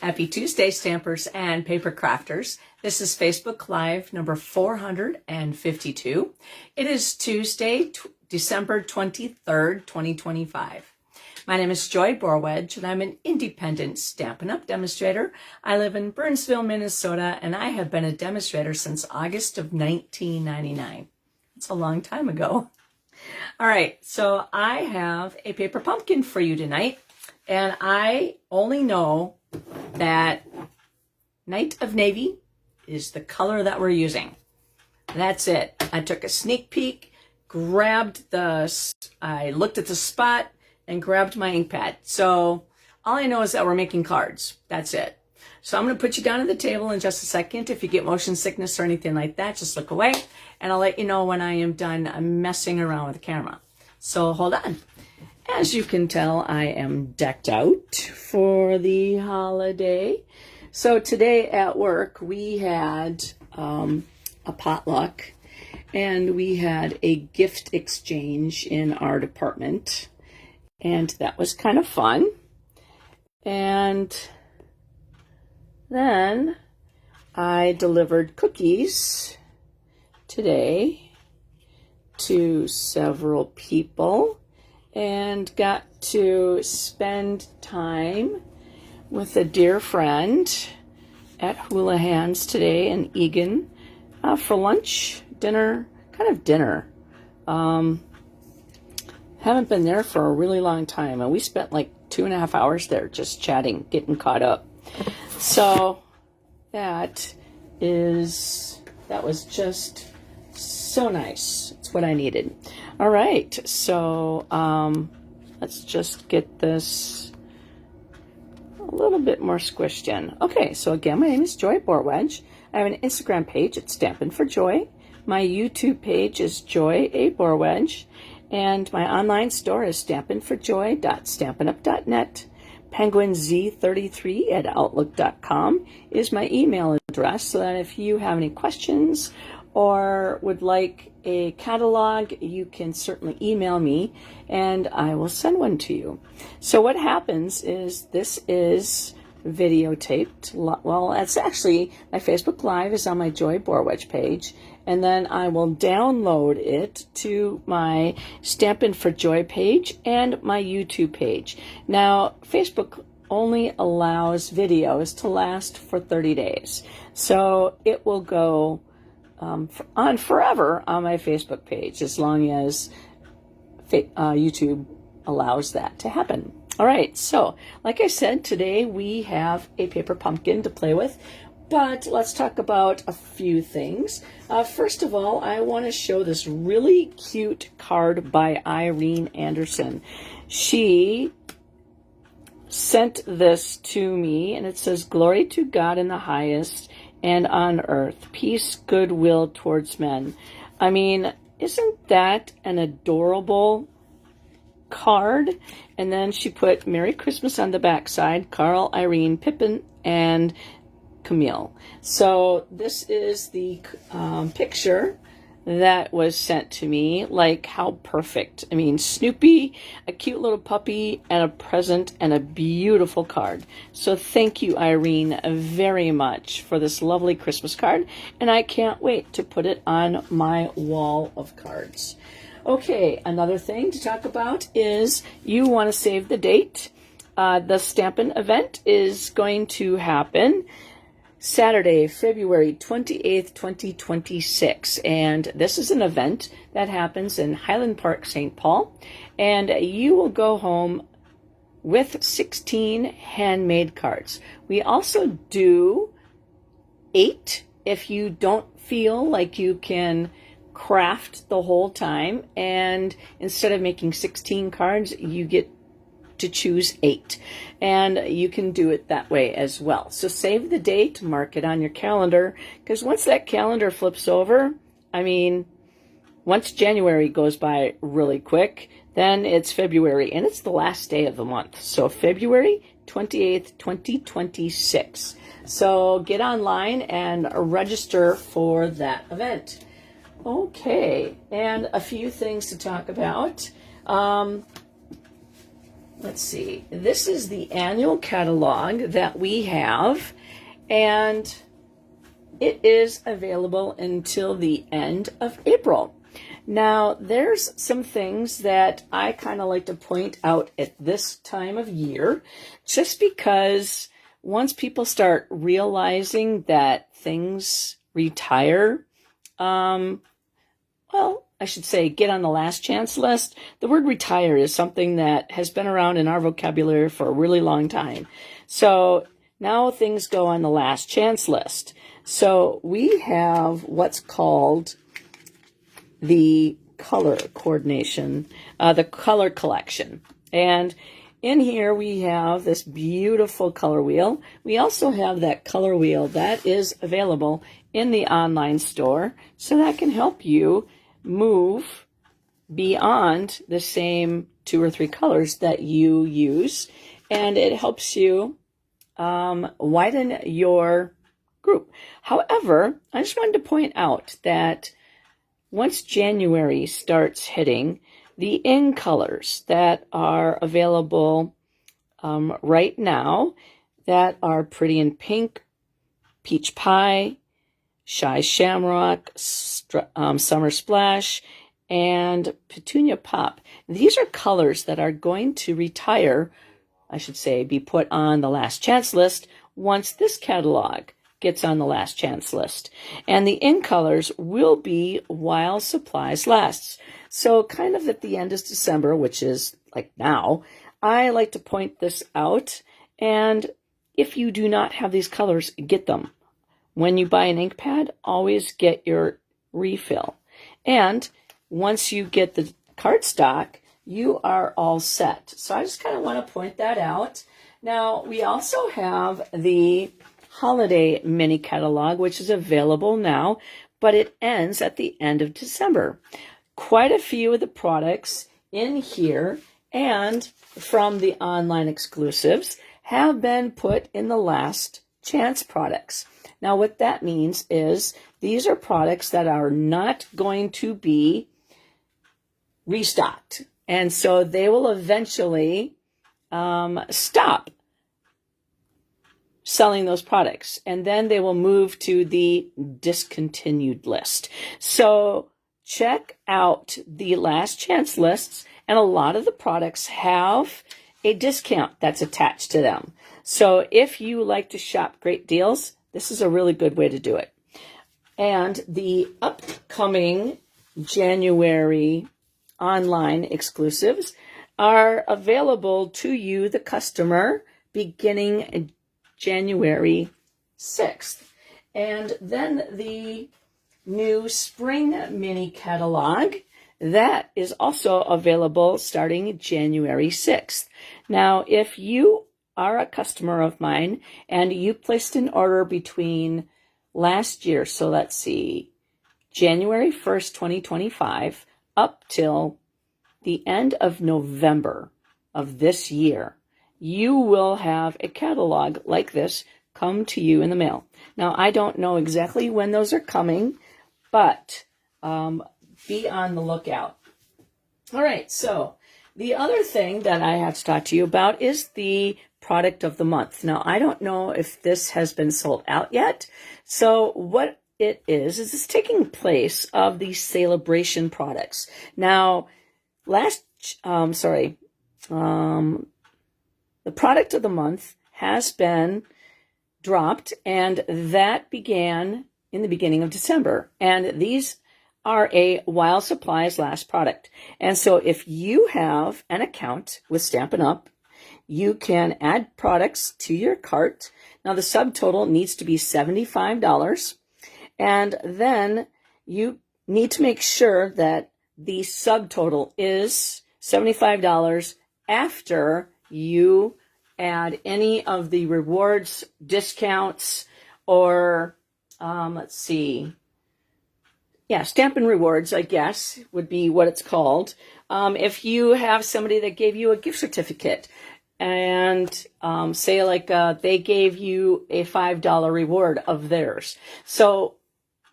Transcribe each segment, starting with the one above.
Happy Tuesday, stampers and paper crafters. This is Facebook Live number 452. It is Tuesday, December 23rd, 2025. My name is Joy Borwedge, and I'm an independent Stampin' Up! Demonstrator. I live in Burnsville, Minnesota, and I have been a demonstrator since August of 1999. It's a long time ago. All right, so I have a paper pumpkin for you tonight, and I only know that Night of Navy is the color that we're using. That's it. I took a sneak peek, I looked at the spot and grabbed my ink pad. So all I know is that we're making cards. That's it. So I'm going to put you down at the table in just a second. If you get motion sickness or anything like that, just look away and I'll let you know when I am done messing around with the camera. So hold on. As you can tell, I am decked out for the holiday. So today at work, we had a potluck and we had a gift exchange in our department. And that was kind of fun. And then I delivered cookies today to several people and got to spend time with a dear friend at Houlihan's today in Eagan for lunch, dinner. Haven't been there for a really long time, and we spent like 2.5 hours there just chatting, getting caught up. So that was just so nice. It's what I needed. All right, so let's just get this a little bit more squished in. Okay, so again, my name is Joy Borwedge. I have an Instagram page. It's Stampin' for Joy. My YouTube page is Joy A. Borwedge. And my online store is stampinforjoy.stampinup.net. PenguinZ33@outlook.com is my email address, so that if you have any questions or would like a catalog, you can certainly email me and I will send one to you. So what happens is this is videotaped. Well, it's actually, my Facebook Live is on my Joy Borwedge page, and then I will download it to my Stampin' for Joy page and my YouTube page. Now, Facebook only allows videos to last for 30 days. So it will go on forever on my Facebook page as long as YouTube allows that to happen. All right, so like I said, today we have a paper pumpkin to play with, but let's talk about a few things. First of all, I want to show this really cute card by Irene Anderson. She sent this to me, and it says, "Glory to God in the highest, and on earth, peace, goodwill towards men." I mean, isn't that an adorable card? And then she put Merry Christmas on the backside, Carl, Irene, Pippin, and Camille. So this is the picture that was sent to me. Like, how perfect. I mean, Snoopy, a cute little puppy, and a present, and a beautiful card. So thank you, Irene, very much for this lovely Christmas card, and I can't wait to put it on my wall of cards. Okay, another thing to talk about is you want to save the date. The Stampin' event is going to happen Saturday, February 28th, 2026. And this is an event that happens in Highland Park, St. Paul. And you will go home with 16 handmade cards. We also do 8 if you don't feel like you can craft the whole time, and instead of making 16 cards, you get to choose 8, and you can do it that way as well. So save the date, mark it on your calendar, because once that calendar flips over, I mean, once January goes by really quick, then it's February, and it's the last day of the month. So February 28th, 2026. So get online and register for that event. Okay, and a few things to talk about. let's see, this is the annual catalog that we have, and it is available until the end of April. Now, there's some things that I kind of like to point out at this time of year, just because once people start realizing that things retire, well, I should say get on the last chance list. The word retire is something that has been around in our vocabulary for a really long time. So now things go on the last chance list. So we have what's called the color coordination, the color collection. And in here we have this beautiful color wheel. We also have that color wheel that is available in the online store, so that can help you move beyond the same 2 or 3 colors that you use, and it helps you widen your group. However, I just wanted to point out that once January starts hitting, the in colors that are available right now that are Pretty in Pink, Peach Pie, Shy Shamrock, Summer Splash, and Petunia Pop. These are colors that are going to retire, I should say, be put on the last chance list once this catalog gets on the last chance list. And the in colors will be while supplies lasts. So kind of at the end of December, which is like now, I like to point this out. And if you do not have these colors, get them. When you buy an ink pad, always get your refill. And once you get the cardstock, you are all set. So I just kind of want to point that out. Now, we also have the holiday mini catalog, which is available now, but it ends at the end of December. Quite a few of the products in here and from the online exclusives have been put in the last chance products. Now, what that means is these are products that are not going to be restocked. And so they will eventually stop selling those products, and then they will move to the discontinued list. So check out the last chance lists, and a lot of the products have a discount that's attached to them. So if you like to shop great deals, this is a really good way to do it. And the upcoming January online exclusives are available to you, the customer, beginning January 6th. And then the new spring mini catalog, that is also available starting January 6th. Now, if you are a customer of mine and you placed an order between last year, so let's see, January 1st, 2025, up till the end of November of this year, you will have a catalog like this come to you in the mail. Now, I don't know exactly when those are coming, but be on the lookout. All right, so the other thing that I have to talk to you about is the product of the month. Now, I don't know if this has been sold out yet. So what it is it's taking place of the celebration products. Now, the product of the month has been dropped, and that began in the beginning of December. And these are a while supplies last product. And so if you have an account with Stampin' Up, you can add products to your cart. Now, the subtotal needs to be $75. And then you need to make sure that the subtotal is $75 after you add any of the rewards, discounts, or let's see. Yeah, Stampin' Rewards, I guess, would be what it's called. If you have somebody that gave you a gift certificate and say like they gave you a $5 reward of theirs. So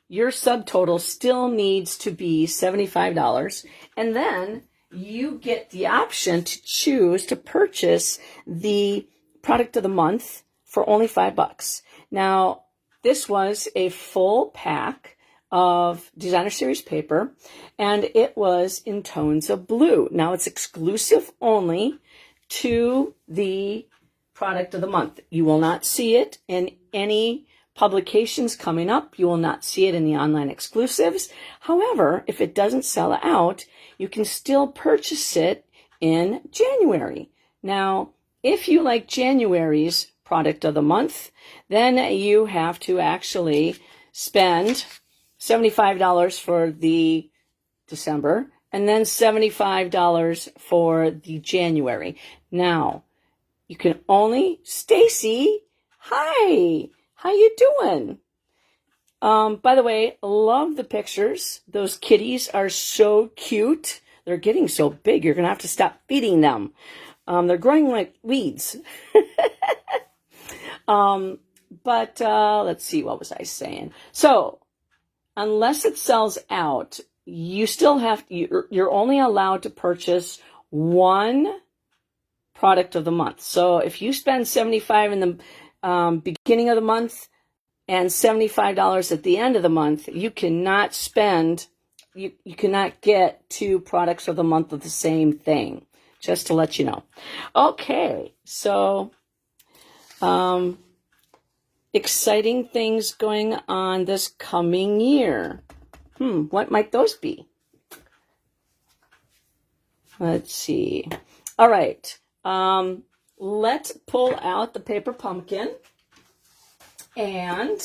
your subtotal still needs to be $75. And then you get the option to choose to purchase the product of the month for only $5. Now, this was a full pack of Designer Series paper, and it was in tones of blue. Now, it's exclusive only to the product of the month. You will not see it in any publications coming up. You will not see it in the online exclusives. However, if it doesn't sell out, you can still purchase it in January. Now, if you like January's product of the month, then you have to actually spend $75 for the December and then $75 for the January. Now, you can only, Stacy, hi, how you doing? By the way, love the pictures. Those kitties are so cute. They're getting so big, you're going to have to stop feeding them. They're growing like weeds. But let's see, what was I saying? So, unless it sells out, you still have, you're only allowed to purchase one product of the month. So if you spend $75 in the beginning of the month and $75 at the end of the month, you cannot spend, you cannot get two products of the month of the same thing, just to let you know. Okay, so exciting things going on this coming year. What might those be? Let's see. All right. Let's pull out the paper pumpkin. And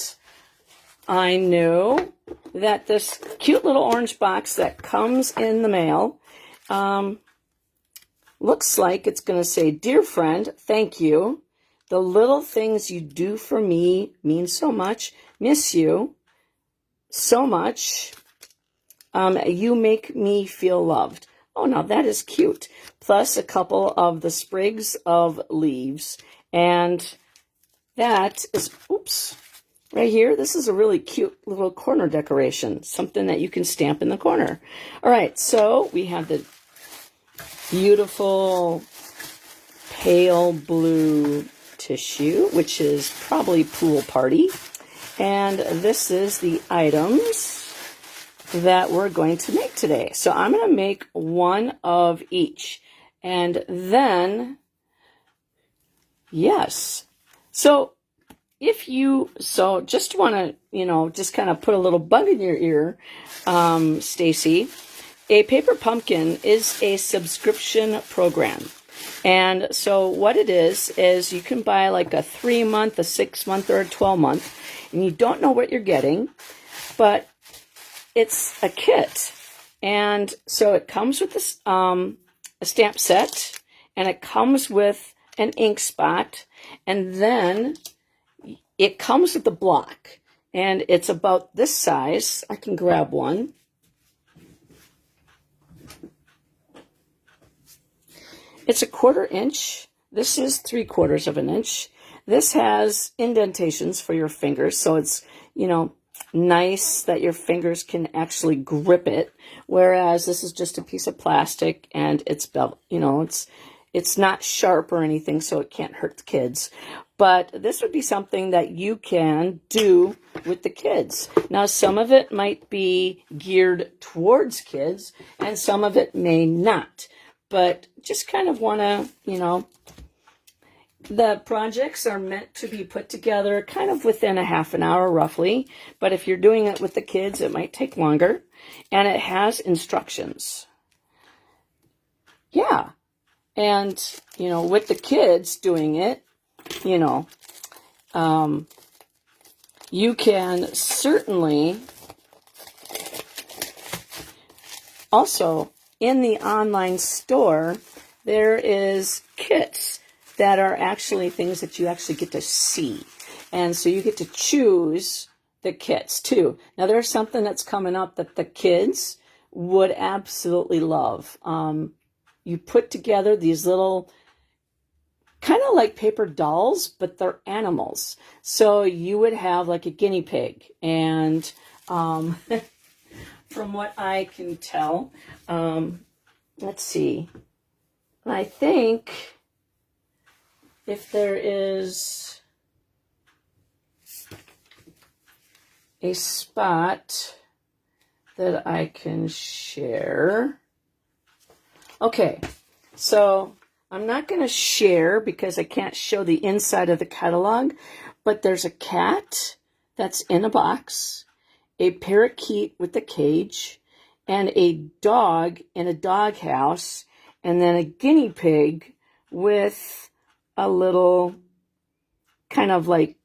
I know that this cute little orange box that comes in the mail looks like it's going to say, "Dear friend, thank you. The little things you do for me mean so much. Miss you so much. You make me feel loved." Oh, now that is cute. Plus a couple of the sprigs of leaves. And that is, oops, right here. This is a really cute little corner decoration. Something that you can stamp in the corner. All right, so we have the beautiful pale blue tissue, which is probably pool party. And this is the items that we're going to make today. So I'm going to make one of each. And then, yes. So if you, so just want to, just kind of put a little bug in your ear, Stacy, a paper pumpkin is a subscription program. And so what it is you can buy like a 3-month, a 6-month, or a 12-month, and you don't know what you're getting, but it's a kit. And so it comes with this, a stamp set, and it comes with an ink spot, and then it comes with a block, and it's about this size. I can grab one. It's a 1/4 inch. This is 3/4 of an inch. This has indentations for your fingers, so it's, nice that your fingers can actually grip it, whereas this is just a piece of plastic, and it's, it's not sharp or anything, so it can't hurt the kids. But this would be something that you can do with the kids. Now, some of it might be geared towards kids, and some of it may not. But just kind of want to, the projects are meant to be put together kind of within a half an hour roughly. But if you're doing it with the kids, it might take longer. And it has instructions. Yeah. And, with the kids doing it, you can certainly also, in the online store, there is kits that are actually things that you actually get to see. And so you get to choose the kits too. Now there's something that's coming up that the kids would absolutely love. You put together these little, kind of like paper dolls, but they're animals. So you would have like a guinea pig. And from what I can tell, let's see. I think if there is a spot that I can share. Okay, so I'm not going to share because I can't show the inside of the catalog, but there's a cat that's in a box, a parakeet with a cage, and a dog in a doghouse, and then a guinea pig with a little kind of like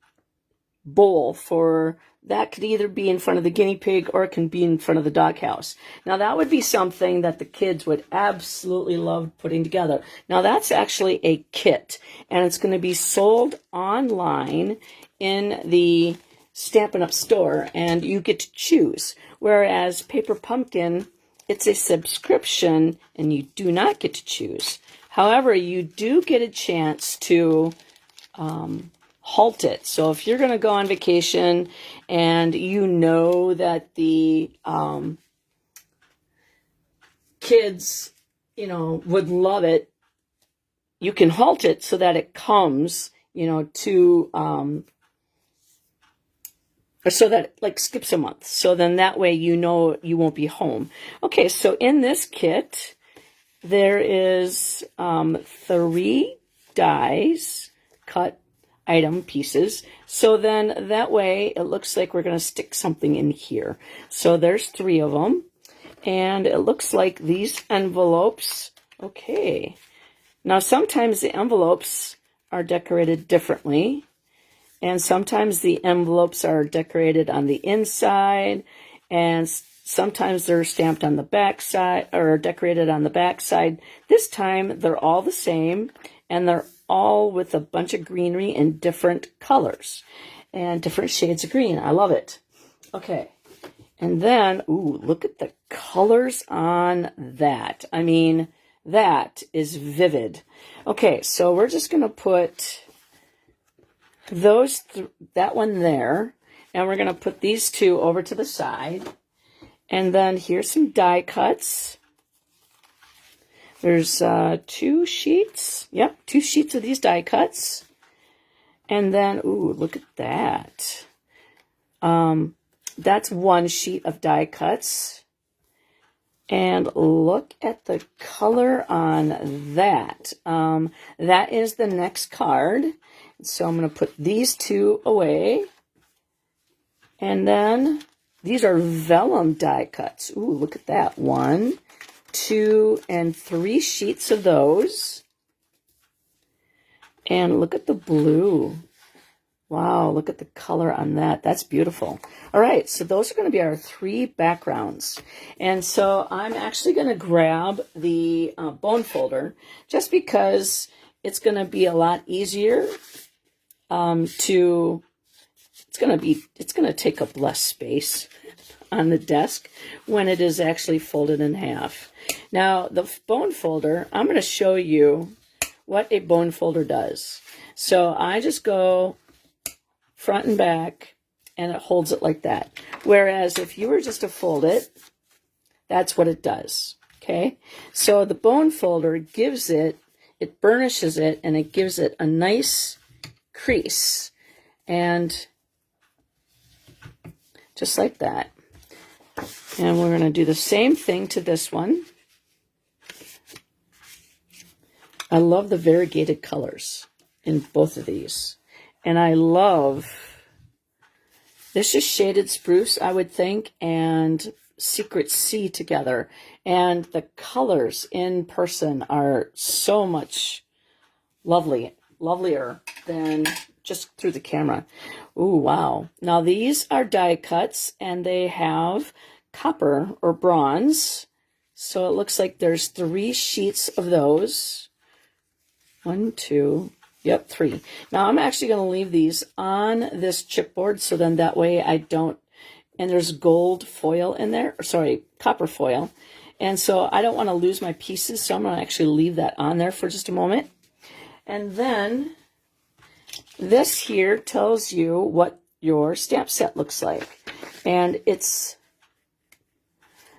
bowl for that. Could either be in front of the guinea pig or it can be in front of the doghouse. Now that would be something that the kids would absolutely love putting together. Now that's actually a kit, and it's going to be sold online in the Stampin' Up! Store, and you get to choose. Whereas Paper Pumpkin, it's a subscription, and you do not get to choose. However, you do get a chance to halt it. So if you're going to go on vacation and you know that the kids, would love it, you can halt it so that it comes, to so that like skips a month. So then that way you won't be home. Okay, so in this kit, there is 3 dies, cut item pieces. So then that way it looks like we're going to stick something in here. So there's 3 of them. And it looks like these envelopes. Okay. Now sometimes the envelopes are decorated differently. And sometimes the envelopes are decorated on the inside, and sometimes they're stamped on the back side or decorated on the back side. This time they're all the same, and they're all with a bunch of greenery in different colors and different shades of green. I love it. Okay. And then, ooh, look at the colors on that. I mean, that is vivid. Okay, so we're just going to put that one there, and we're going to put these 2 over to the side. And then here's some die cuts. There's 2 sheets. Yep, 2 sheets of these die cuts. And then, ooh, look at that. That's 1 sheet of die cuts. And look at the color on that. That is the next card. So I'm going to put these 2 away. And then these are vellum die cuts. Ooh, look at that. 1, 2, and 3 sheets of those. And look at the blue. Wow, look at the color on that. That's beautiful. All right, so those are going to be our 3 backgrounds. And so I'm actually going to grab the bone folder just because it's going to be a lot easier it's going to take up less space on the desk when it is actually folded in half. Now, the bone folder, I'm going to show you what a bone folder does. So I just go front and back, and it holds it like that. Whereas if you were just to fold it, that's what it does. Okay? So the bone folder gives it burnishes it, and it gives it a nice crease. And just like that. And we're going to do the same thing to this one. I love the variegated colors in both of these. And I love, this is shaded spruce, I would think, and secret sea together. And the colors in person are so much lovelier than just through the camera. Ooh, wow. Now these are die cuts, and they have copper or bronze. So it looks like there's 3 sheets of those. 1, 2, yep, 3. Now I'm actually going to leave these on this chipboard, so then that way I don't, and there's gold foil in there, or sorry, copper foil. And so I don't want to lose my pieces, so I'm going to actually leave that on there for just a moment. And then this here tells you what your stamp set looks like. And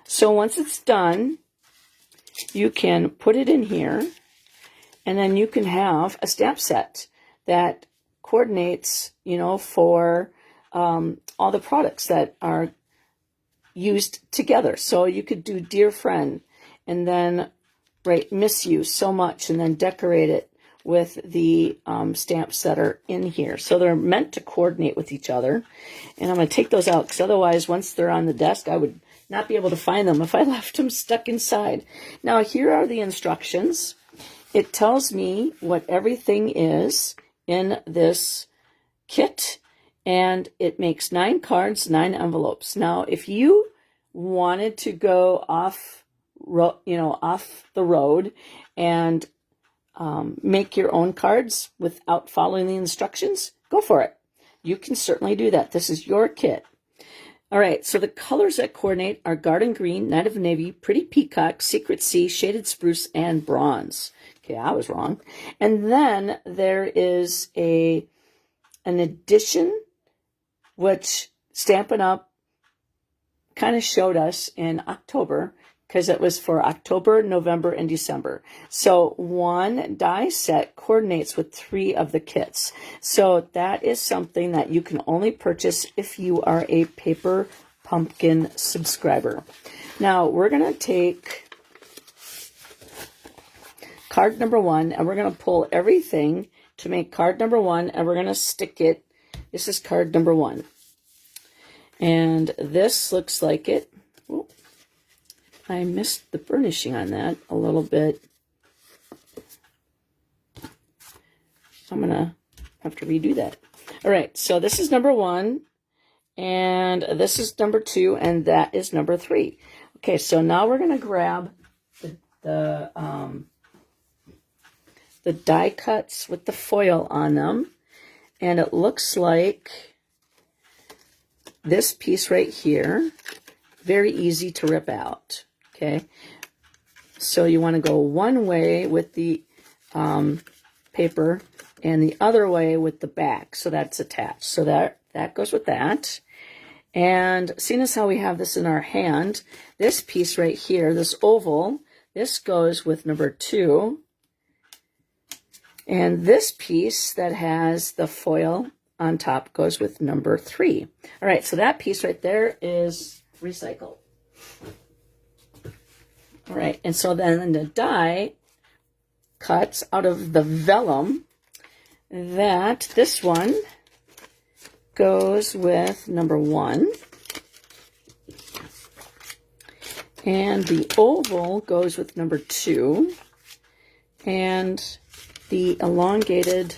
so once it's done, you can put it in here, and then you can have a stamp set that coordinates, you know, for all the products that are used together. So you could do Dear Friend and then write Miss You so much and then decorate it with the stamps that are in here. So they're meant to coordinate with each other. And I'm going to take those out because otherwise once they're on the desk I would not be able to find them if I left them stuck inside. Now here are the instructions. It tells me what everything is in this kit, and it makes 9 cards, 9 envelopes. Now, if you wanted to go off the road and make your own cards without following the instructions, go for it. You can certainly do that. This is your kit. All right, so the colors that coordinate are Garden Green, Night of Navy, Pretty Peacock, Secret Sea, Shaded Spruce, and Bronze. Okay, I was wrong. And then there is an addition, which Stampin' Up! Kind of showed us in October, because it was for October, November, and December. So one die set coordinates with 3 of the kits. So that is something that you can only purchase if you are a Paper Pumpkin subscriber. Now we're going to take card number 1, and we're going to pull everything to make card number 1, and we're going to stick it. This is card number 1. And this looks like it. Ooh, I missed the burnishing on that a little bit. I'm going to have to redo that. All right, so this is number 1, and this is number 2, and that is number 3. Okay, so now we're going to grab the die cuts with the foil on them, and it looks like this piece right here, very easy to rip out. Okay, so you want to go one way with the paper and the other way with the back, so that's attached. So that goes with that. And seeing as how we have this in our hand, this piece right here, this oval, this goes with number 2. And this piece that has the foil on top goes with number 3. All right, so that piece right there is recycled. All right, and so then the die cuts out of the vellum, that this one goes with number 1. And the oval goes with number 2. And the elongated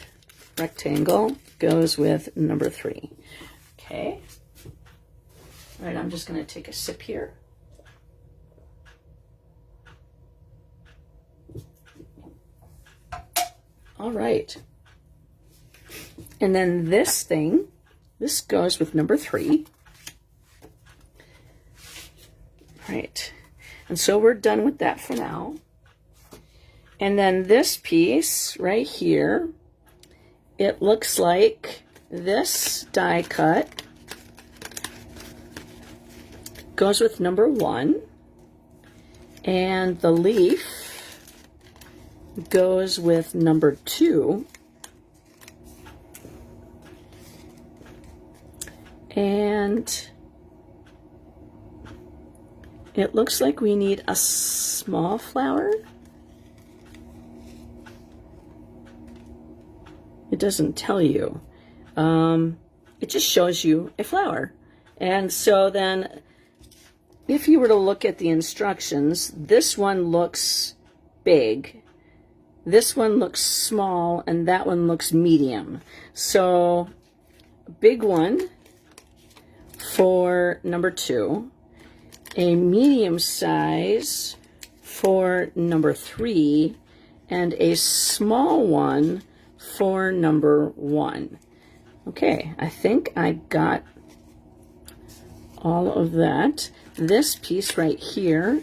rectangle goes with number 3. Okay. All right, I'm just going to take a sip here. All right. And then this thing, this goes with number 3. All right. And so we're done with that for now. And then this piece right here, it looks like this die cut goes with number 1, and the leaf goes with number 2, and it looks like we need a small flower. It doesn't tell you. It just shows you a flower. And so then if you were to look at the instructions, this one looks big, this one looks small, and that one looks medium. So a big one for number 2, a medium size for number 3, and a small one for number 1. Okay, I think I got all of that. This piece right here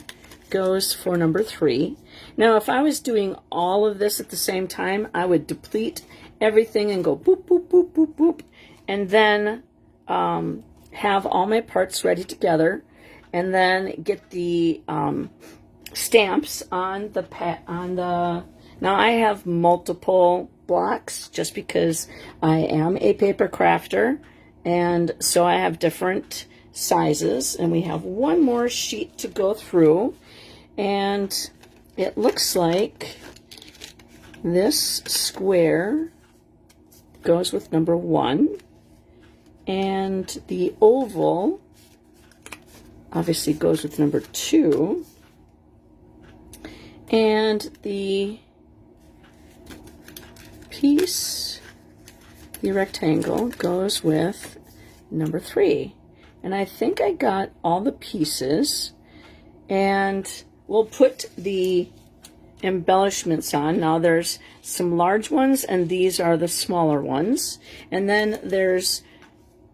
goes for number 3. Now, if I was doing all of this at the same time, I would deplete everything and go boop, boop, boop, boop, boop, and then have all my parts ready together, and then get the stamps on the now I have multiple blocks just because I am a paper crafter, and so I have different sizes, and we have one more sheet to go through, and it looks like this square goes with number 1, and the oval obviously goes with number 2, and the piece, the rectangle, goes with number 3. And I think I got all the pieces, and we'll put the embellishments on. Now there's some large ones, and these are the smaller ones. And then there's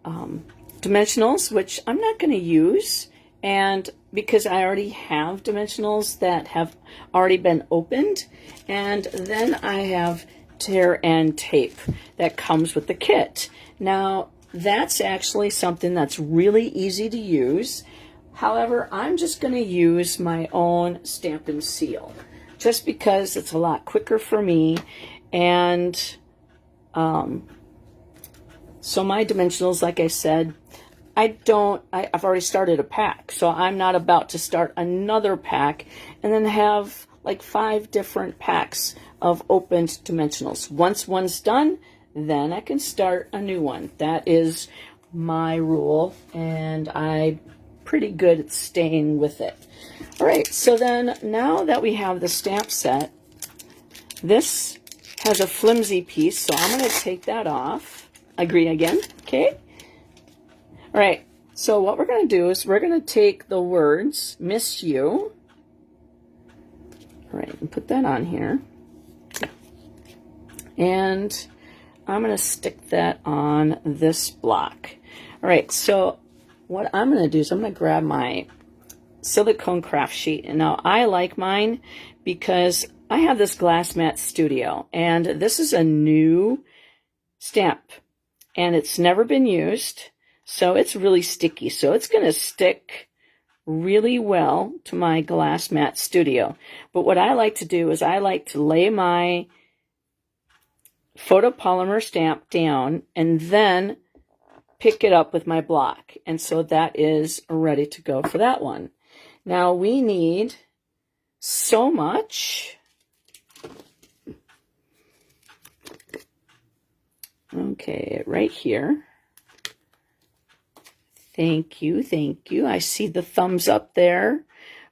dimensionals, which I'm not going to use, and because I already have dimensionals that have already been opened. And then I have tear and tape that comes with the kit. Now that's actually something that's really easy to use. However, I'm just going to use my own stamp and seal just because it's a lot quicker for me. And so my dimensionals, like I said, I've already started a pack, so I'm not about to start another pack and then have like 5 different packs of opened dimensionals. Once one's done, then I can start a new one. That is my rule, and I'm pretty good at staying with it. All right, so then now that we have the stamp set, this has a flimsy piece, so I'm going to take that off. Agree again, okay? All right, so what we're going to do is we're going to take the words, miss you, all right, and put that on here. And I'm going to stick that on this block. All right, so what I'm going to do is I'm going to grab my silicone craft sheet. And now I like mine because I have this Glass Mat Studio, and this is a new stamp, and it's never been used, so it's really sticky. So it's going to stick really well to my Glass Mat Studio. But what I like to do is I like to lay my photopolymer stamp down and then pick it up with my block. And so that is ready to go for that one. Now we need so much. Okay, right here. Thank you, thank you. I see the thumbs up there.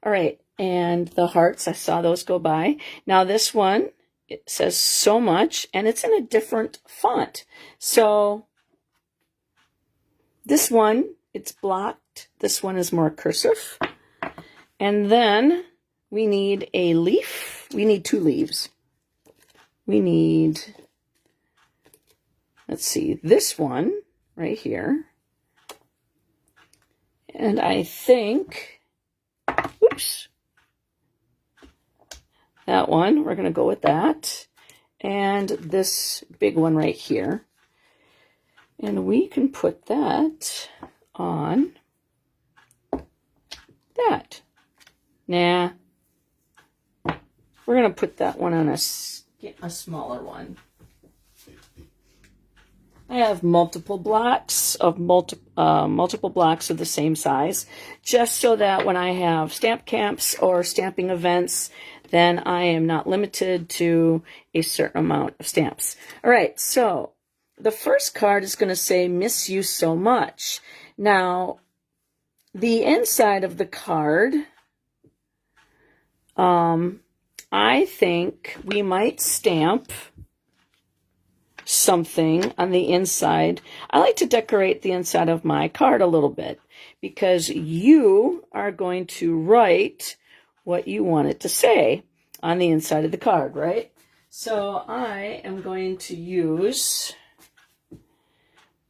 All right, and the hearts, I saw those go by. Now this one, it says so much, and it's in a different font. So this one, it's blocked. This one is more cursive. And then we need a leaf. We need 2 leaves. We need, let's see, this one right here. And I think, oops, that one, we're going to go with that. And this big one right here. And we can put that on that. Nah, we're going to put that one on a smaller one. I have multiple blocks of multiple blocks of the same size, just so that when I have stamp camps or stamping events, then I am not limited to a certain amount of stamps. All right, so the first card is going to say, miss you so much. Now, the inside of the card, I think we might stamp something on the inside. I like to decorate the inside of my card a little bit because you are going to write what you want it to say on the inside of the card, right? So I am going to use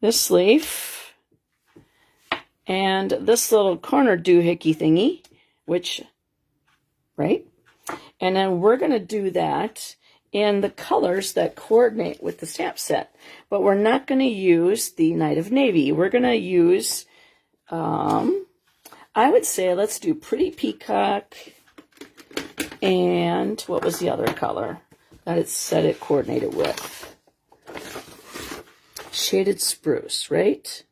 this leaf and this little corner doohickey thingy, which, right? And then we're going to do that in the colors that coordinate with the stamp set. But we're not going to use the Night of Navy. We're going to use, I would say, let's do Pretty Peacock And what was the other color that it said it coordinated with? Shaded spruce, right?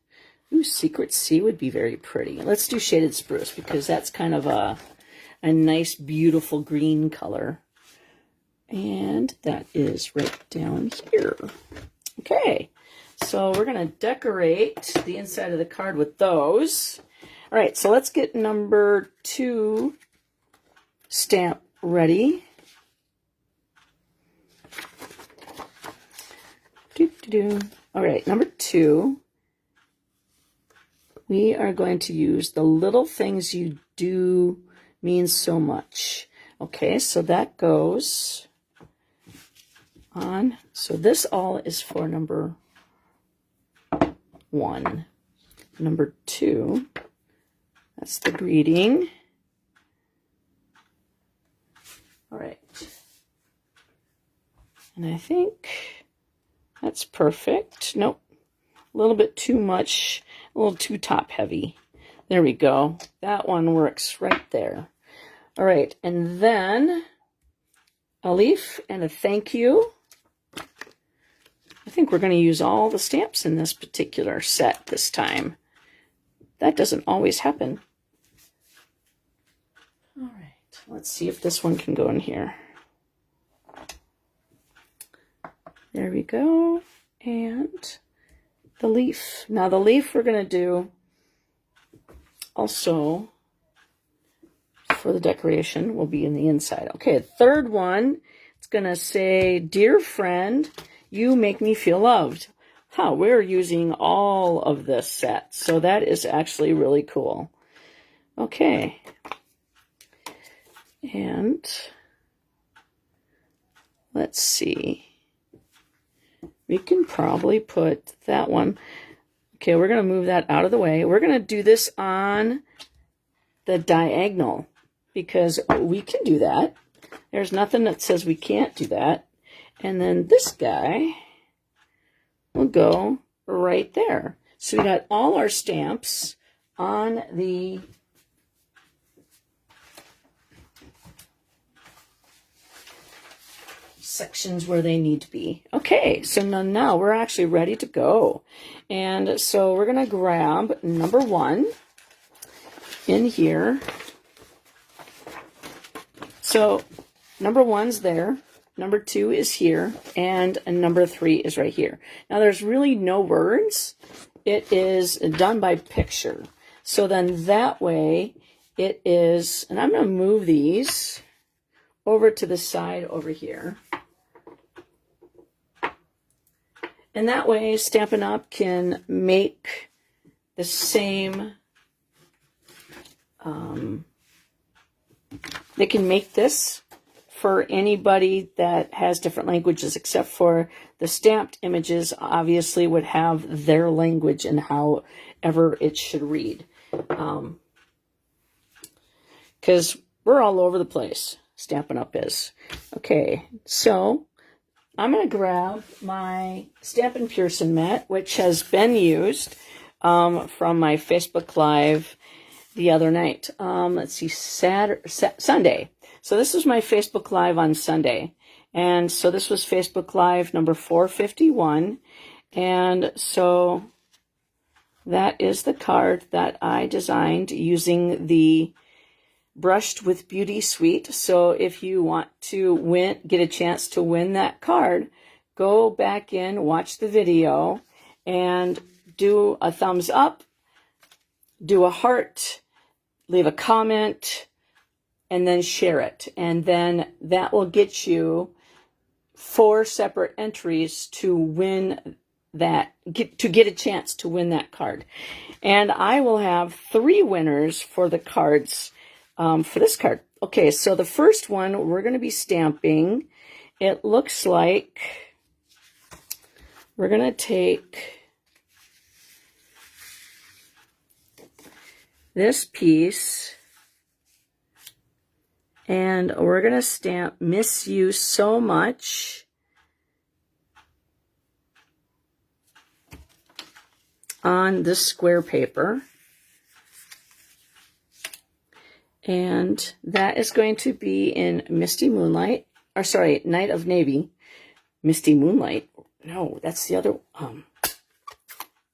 Ooh, Secret Sea would be very pretty. Let's do shaded spruce because that's kind of a nice, beautiful green color. And that is right down here. Okay, so we're going to decorate the inside of the card with those. All right, so let's get number 2 stamp ready. All right, number 2. We are going to use the little things you do mean so much. Okay, so that goes on. So this all is for number 1. Number 2, that's the greeting. All right. And I think that's perfect. Nope, a little bit too much, a little too top heavy. There we go. That one works right there. All right, and then a leaf and a thank you. I think we're going to use all the stamps in this particular set this time. That doesn't always happen. All right, let's see if this one can go in here. There we go. And the leaf. Now the leaf we're going to do also for the decoration will be in the inside. Okay, the third one, it's going to say, "Dear friend, you make me feel loved." We're using all of this set, so that is actually really cool. Okay. And let's see. We can probably put that one. Okay, we're going to move that out of the way. We're going to do this on the diagonal because we can do that. There's nothing that says we can't do that. And then this guy will go right there. So we got all our stamps on the sections where they need to be. Okay, so now we're actually ready to go. And so we're going to grab number 1 in here. So number 1's there. Number 2 is here, and number 3 is right here. Now, there's really no words. It is done by picture. So then that way it is, and I'm going to move these over to the side over here. And that way Stampin' Up! Can make the same, they can make this for anybody that has different languages, except for the stamped images obviously would have their language and however it should read. Because we're all over the place, Stampin' Up! Is. Okay, so I'm going to grab my Stampin' Pearson mat, which has been used from my Facebook Live the other night. Let's see, Sunday. So this was my Facebook Live on Sunday. And so this was Facebook Live number 451. And so that is the card that I designed using the Brushed with Beauty suite. So if you want to get a chance to win that card, go back in, watch the video, and do a thumbs up, do a heart, leave a comment, and then share it. And then that will get you 4 separate entries to win that, to get a chance to win that card. And I will have 3 winners for the cards, for this card. Okay, so the first one we're going to be stamping. It looks like we're going to take this piece and we're going to stamp "Miss You So Much" on this square paper. And that is going to be in Misty Moonlight, or sorry, Night of Navy. Misty Moonlight. No, that's the other,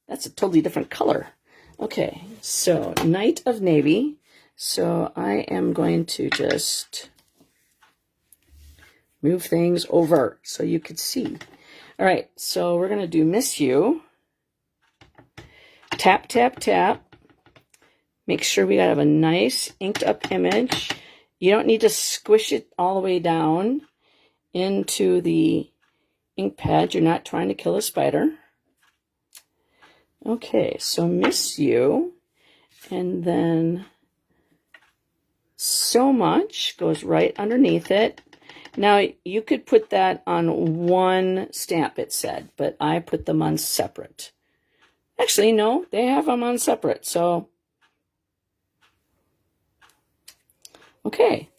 that's a totally different color. Okay, so Night of Navy. So I am going to just move things over so you could see. All right, so we're going to do Miss You. Tap, tap, tap. Make sure we have a nice inked up image. You don't need to squish it all the way down into the ink pad. You're not trying to kill a spider. Okay, so Miss You. And then So Much goes right underneath it. Now, you could put that on one stamp, it said, but I put them on separate. Actually, no, they have them on separate, so. Okay,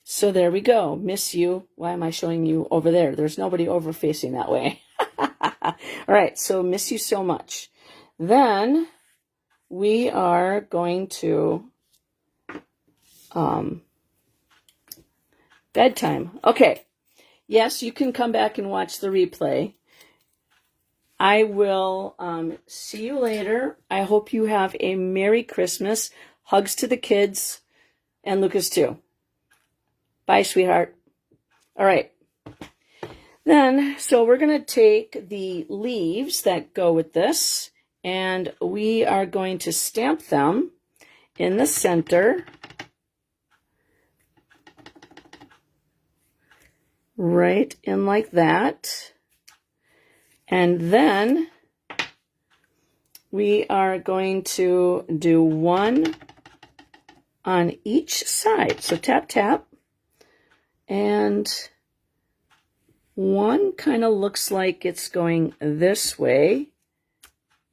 so there we go. Miss You. Why am I showing you over there? There's nobody over facing that way. All right, so Miss You So Much. Then we are going to bedtime. Okay. Yes, you can come back and watch the replay. I will see you later. I hope you have a Merry Christmas. Hugs to the kids and Lucas too. Bye, sweetheart. All right. Then, so we're going to take the leaves that go with this, and we are going to stamp them in the center. Right in like that. And then we are going to do one on each side. So tap, tap. And one kind of looks like it's going this way.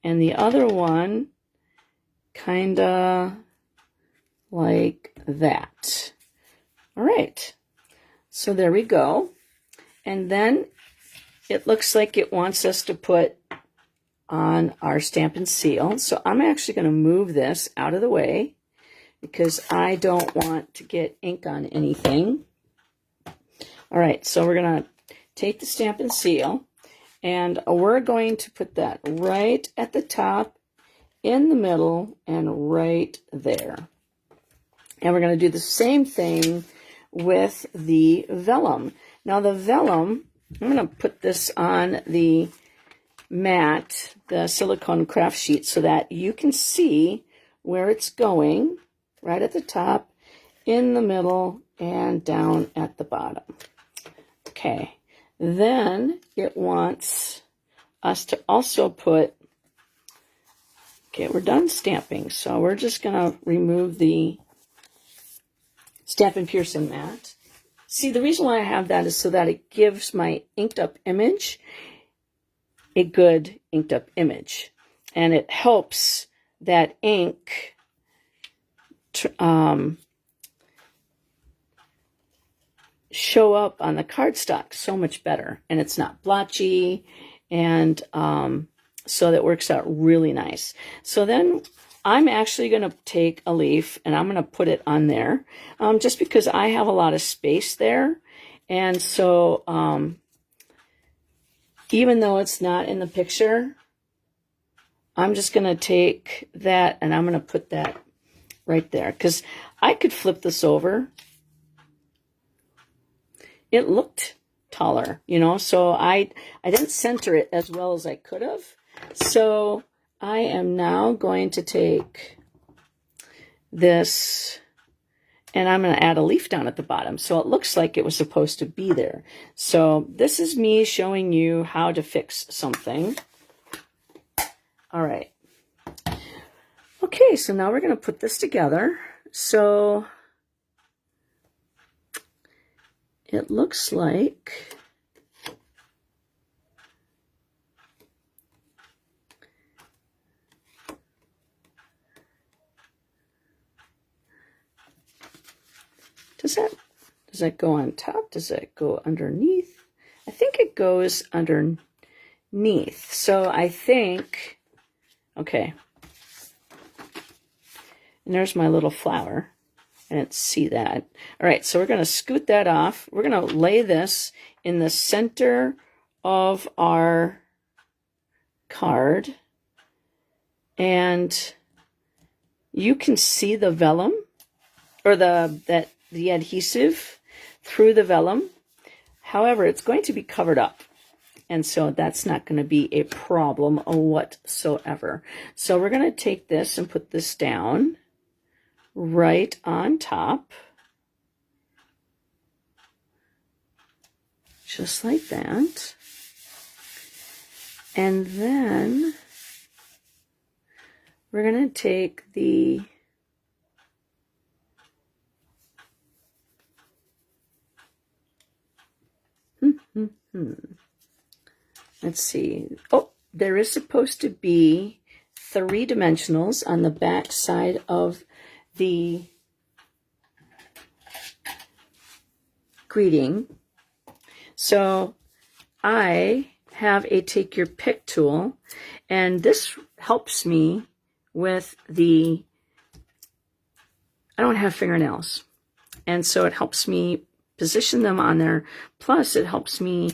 And the other one kind of like that. All right. So there we go. And then it looks like it wants us to put on our stamp and seal. So I'm actually going to move this out of the way because I don't want to get ink on anything. All right, so we're going to take the stamp and seal, and we're going to put that right at the top, in the middle, and right there. And we're going to do the same thing with the vellum. Now the vellum, I'm going to put this on the mat, the silicone craft sheet, so that you can see where it's going, right at the top, in the middle, and down at the bottom. Okay, then it wants us to also put, okay, we're done stamping, so we're just going to remove the Stampin' Pearson mat. See, the reason why I have that is so that it gives my inked up image a good inked up image. And it helps that ink show up on the cardstock so much better. And it's not blotchy, and so that works out really nice. So then I'm actually going to take a leaf and I'm going to put it on there just because I have a lot of space there. And so even though it's not in the picture, I'm just going to take that and I'm going to put that right there because I could flip this over. It looked taller, you know, so I didn't center it as well as I could have. So I am now going to take this and I'm going to add a leaf down at the bottom. So it looks like it was supposed to be there. So this is me showing you how to fix something. All right. Okay, so now we're going to put this together. So it looks like does that go on top? Does that go underneath? I think it goes underneath. So I think, okay. And there's my little flower. I didn't see that. All right, so we're going to scoot that off. We're going to lay this in the center of our card. And you can see the vellum or the adhesive through the vellum. However, it's going to be covered up. And so that's not going to be a problem whatsoever. So we're going to take this and put this down right on top. Just like that. And then we're going to take the let's see. Oh, there is supposed to be 3 dimensionals on the back side of the greeting. So I have a take your pick tool, and this helps me with I don't have fingernails, and so it helps me position them on there. Plus it helps me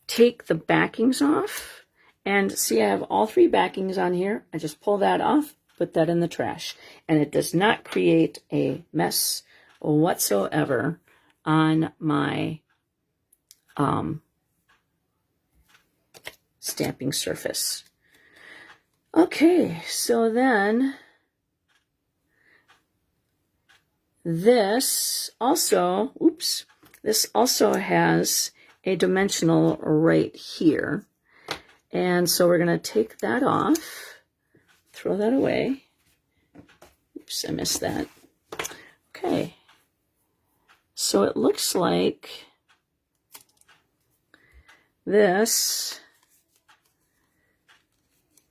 take the backings off. And see, I have all 3 backings on here. I just pull that off, put that in the trash, and it does not create a mess whatsoever on my stamping surface. Okay, so then this also has a dimensional right here. And so we're going to take that off, throw that away. Oops, I missed that. Okay. So it looks like this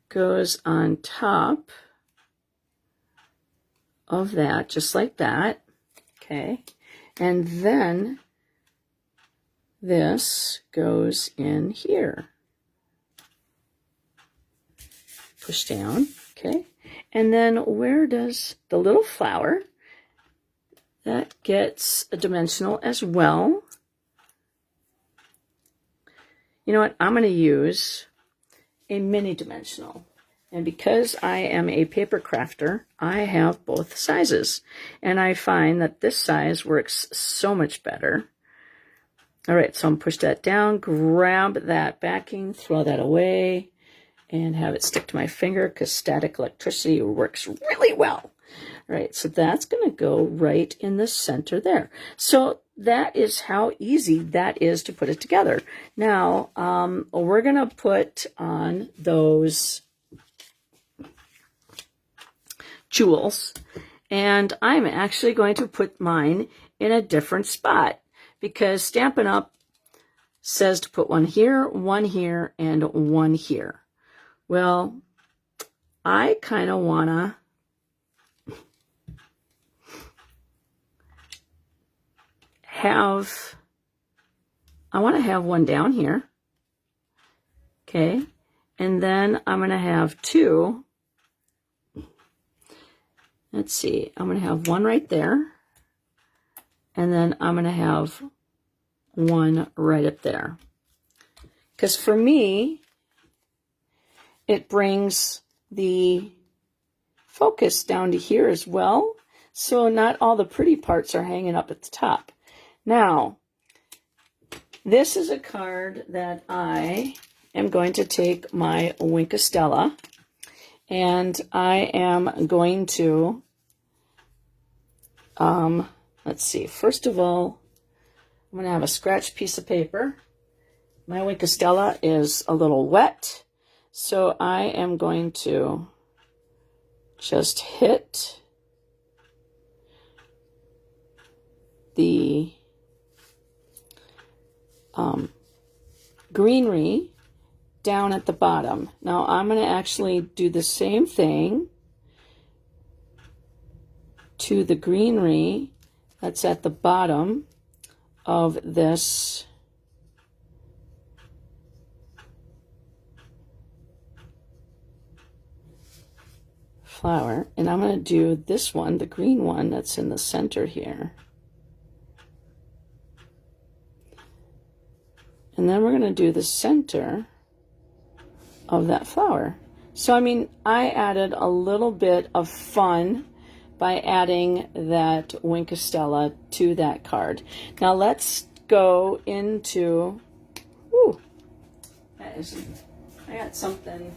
goes on top of that, just like that. Okay. And then this goes in here. Push down, okay? And then where does the little flower, that gets a dimensional as well. You know what? I'm going to use a mini dimensional. And because I am a paper crafter, I have both sizes. And I find that this size works so much better. All right, so I'm push that down, grab that backing, throw that away, and have it stick to my finger because static electricity works really well. All right, so that's going to go right in the center there. So that is how easy that is to put it together. Now, we're going to put on those jewels, and I'm actually going to put mine in a different spot because Stampin' Up! Says to put one here, and one here. Well, I kind of want to have one down here. Okay. And then I'm going to have 2. Let's see. I'm going to have one right there. And then I'm going to have one right up there. Because for me, it brings the focus down to here as well. So not all the pretty parts are hanging up at the top. Now, this is a card that I am going to take my Winkostella, and I am going to, let's see, first of all, I'm going to have a scratched piece of paper. My Winkostella is a little wet, so I am going to just hit the greenery down at the bottom. Now I'm going to actually do the same thing to the greenery that's at the bottom of this flower, and I'm going to do this one, the green one that's in the center here. And then we're going to do the center of that flower. So, I mean, I added a little bit of fun by adding that Winkostella to that card. Now let's go into, ooh, that is, I got something.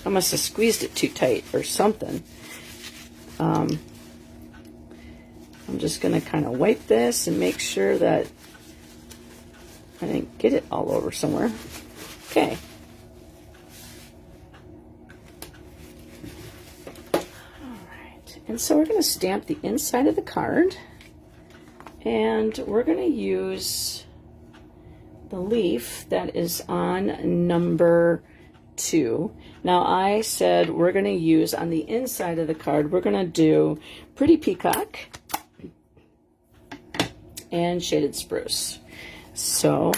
I must have squeezed it too tight or something. I'm just going to kind of wipe this and make sure that I didn't get it all over somewhere. Okay. All right. And so we're going to stamp the inside of the card. And we're going to use the leaf that is on number 2. Now I said we're going to use on the inside of the card, we're going to do Pretty Peacock and Shaded Spruce. So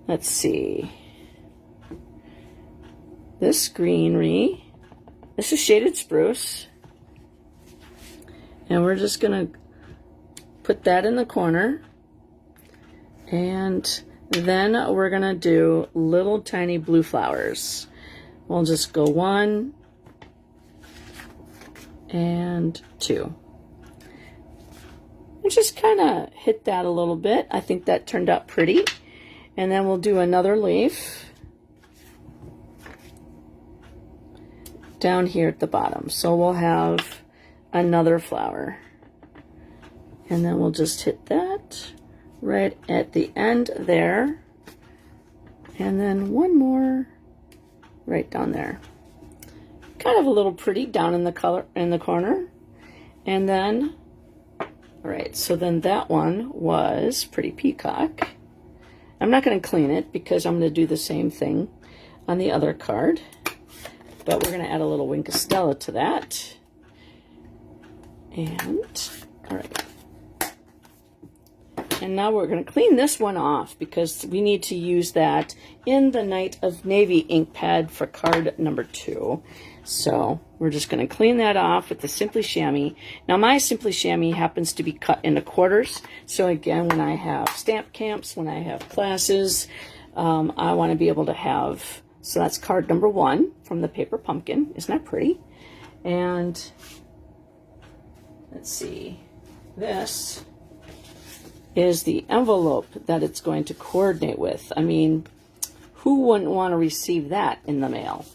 let's see. This greenery, this is Shaded Spruce. And we're just going to put that in the corner. And then we're going to do little tiny blue flowers. We'll just go 1 and 2. And just kind of hit that a little bit. I think that turned out pretty. And then we'll do another leaf down here at the bottom. So we'll have another flower. And then we'll just hit that right at the end there, and then one more right down there. Kind of a little pretty down in the color in the corner. And then, all right, so then that one was Pretty Peacock. I'm not going to clean it because I'm going to do the same thing on the other card, but we're going to add a little Winkostella to that. And all right. And now we're going to clean this one off because we need to use that in the Night of Navy ink pad for card number 2. So we're just going to clean that off with the Simply Chamois. Now my Simply Chamois happens to be cut into quarters. So again, when I have stamp camps, when I have classes, I want to be able to have, so that's card number 1 from the paper pumpkin. Isn't that pretty? And let's see, this is the envelope that it's going to coordinate with. I mean, who wouldn't want to receive that in the mail?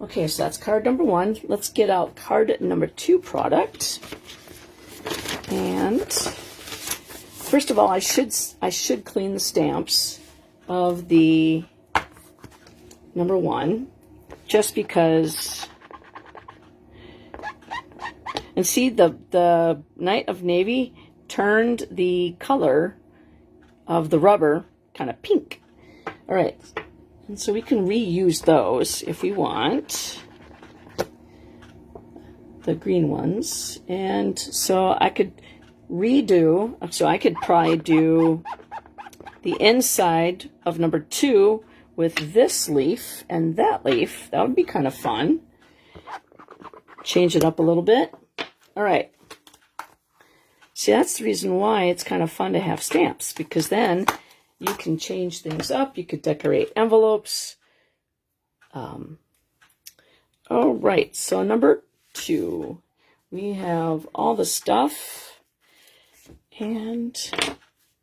Okay, so that's card number 1. Let's get out card number 2 product. And first of all, I should clean the stamps of the number 1, just because. And see, the Night of Navy turned the color of the rubber kind of pink. All right, and so we can reuse those if we want, the green ones. And so I could redo, so I could probably do the inside of number 2 with this leaf and that leaf. That would be kind of fun. Change it up a little bit. All right. See, that's the reason why it's kind of fun to have stamps, because then you can change things up. You could decorate envelopes. All right, so number 2, we have all the stuff. And I'm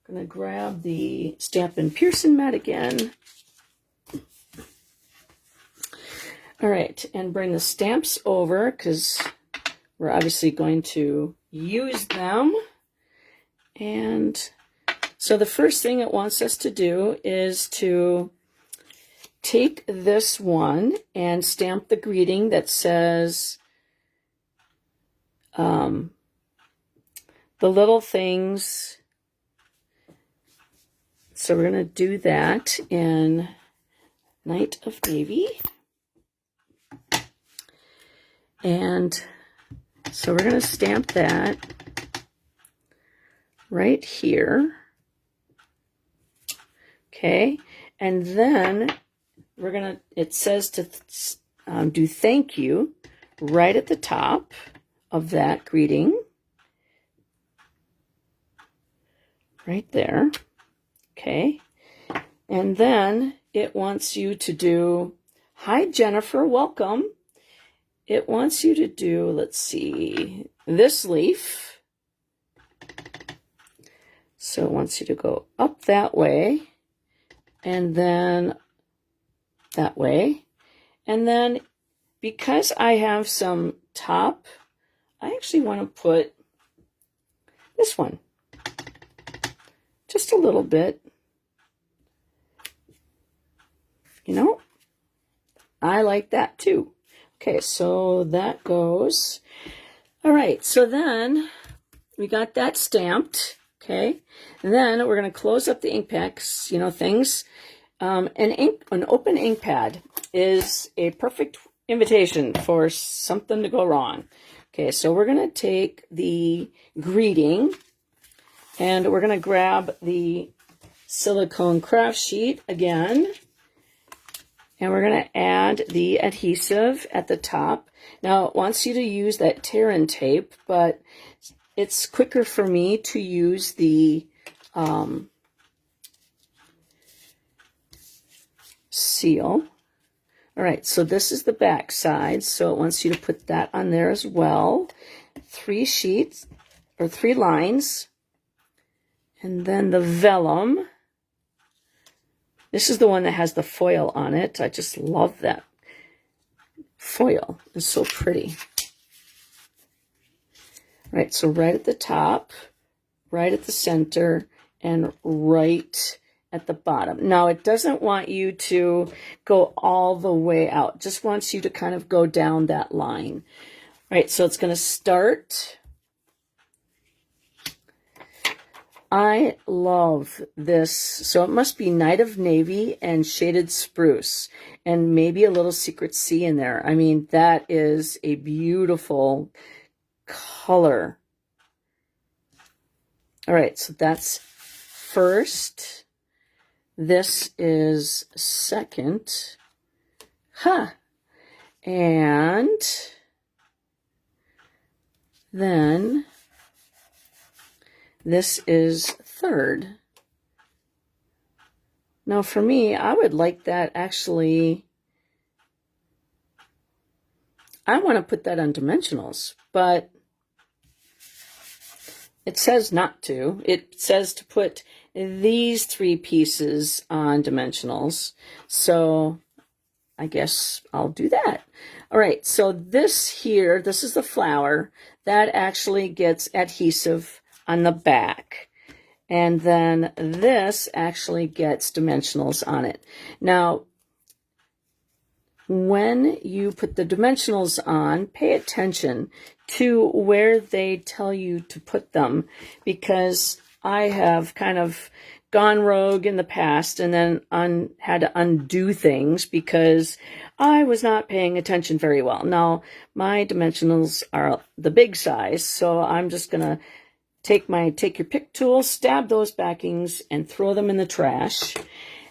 going to grab the Stampin' Pearson mat again. All right, and bring the stamps over because we're obviously going to use them. And so the first thing it wants us to do is to take this one and stamp the greeting that says the little things. So we're going to do that in Night of Navy. And so we're going to stamp that right here. Okay, and then we're gonna, it says to do thank you right at the top of that greeting. Right there. Okay, and then it wants you to do, hi Jennifer, welcome. It wants you to do, let's see, this leaf. So it wants you to go up that way, and then that way. And then because I have some top, I actually want to put this one. Just a little bit. You know, I like that too. Okay, so that goes. All right, so then we got that stamped. Okay, and then we're going to close up the ink packs, you know, things. An open ink pad is a perfect invitation for something to go wrong. Okay, so we're going to take the greeting and we're going to grab the silicone craft sheet again. And we're going to add the adhesive at the top. Now, it wants you to use that tear-in tape, but it's quicker for me to use the seal. All right, so this is the back side, so it wants you to put that on there as well. 3 sheets, or 3 lines. And then the vellum. This is the one that has the foil on it. I just love that foil. It's so pretty. Right, so right at the top, right at the center, and right at the bottom. Now, it doesn't want you to go all the way out. It just wants you to kind of go down that line. Right, so it's going to start. I love this. So it must be Night of Navy and Shaded Spruce and maybe a little Secret Sea in there. I mean, that is a beautiful color. All right, so that's first. This is second. And then this is third. Now for me, I would like that actually, I want to put that on dimensionals, but it says not to. It says to put these 3 pieces on dimensionals. So I guess I'll do that. All right, so this here, this is the flower. That actually gets adhesive on the back. And then this actually gets dimensionals on it. Now, when you put the dimensionals on, pay attention to where they tell you to put them, because I have kind of gone rogue in the past and then had to undo things because I was not paying attention very well. Now, my dimensionals are the big size, so I'm just going to take your pick tool, stab those backings, and throw them in the trash.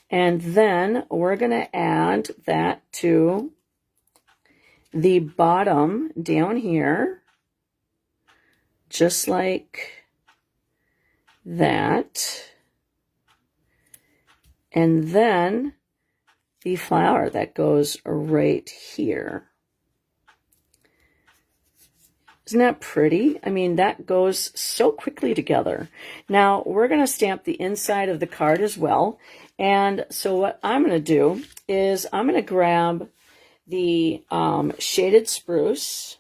And then we're going to add that to the bottom down here, just like that. And then the flower that goes right here. Isn't that pretty? I mean, that goes so quickly together. Now, we're going to stamp the inside of the card as well. And so what I'm going to do is I'm going to grab the Shaded Spruce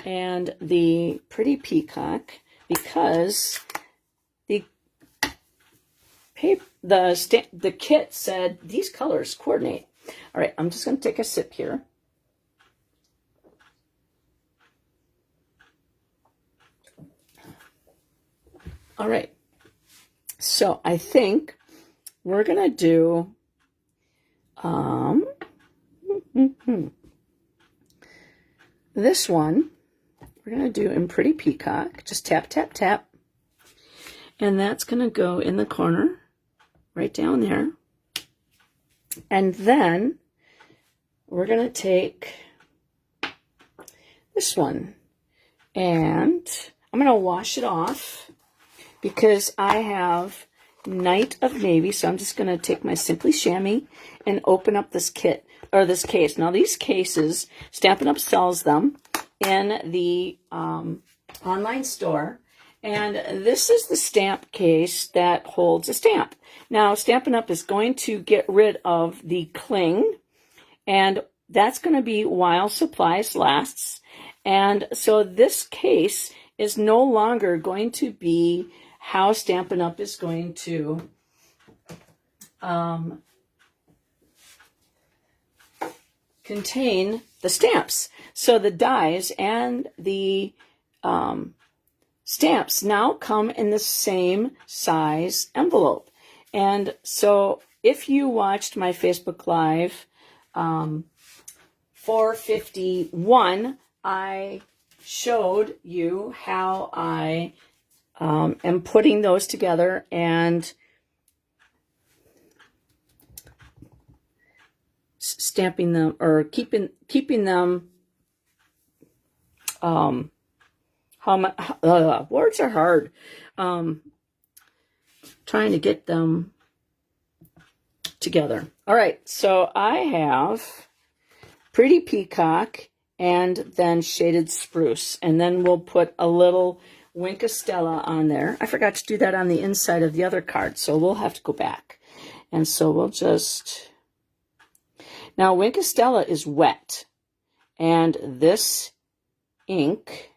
and the Pretty Peacock, because the kit said these colors coordinate. All right, I'm just going to take a sip here. All right, so I think we're going to do this one. We're going to do in Pretty Peacock. Just tap, tap, tap. And that's going to go in the corner, right down there. And then we're going to take this one, and I'm going to wash it off because I have Night of Navy. So I'm just going to take my Simply Chamois and open up this kit, or this case. Now these cases, Stampin' Up! Sells them in the online store. And this is the stamp case that holds a stamp. Now, Stampin' Up! Is going to get rid of the cling, and that's going to be while supplies lasts. And so this case is no longer going to be how Stampin' Up! Is going to contain the stamps. So the dies and the stamps now come in the same size envelope. And so if you watched my Facebook Live 451, I showed you how I am putting those together and stamping them, or keeping them words are hard. Trying to get them together. All right, so I have Pretty Peacock and then Shaded Spruce, and then we'll put a little Winkostella on there. I forgot to do that on the inside of the other card, so we'll have to go back. And so we'll just... Now, Winkostella is wet, and this ink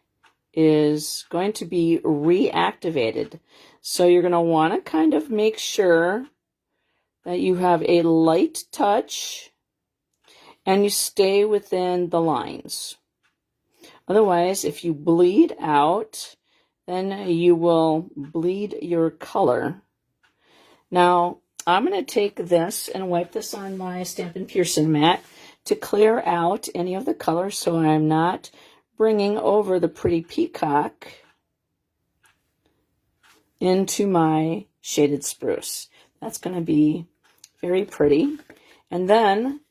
is going to be reactivated. So you're going to want to kind of make sure that you have a light touch and you stay within the lines. Otherwise, if you bleed out, then you will bleed your color. Now, I'm going to take this and wipe this on my Stampin' Pearson mat to clear out any of the color so I'm not bringing over the Pretty Peacock into my Shaded Spruce. That's going to be very pretty. And then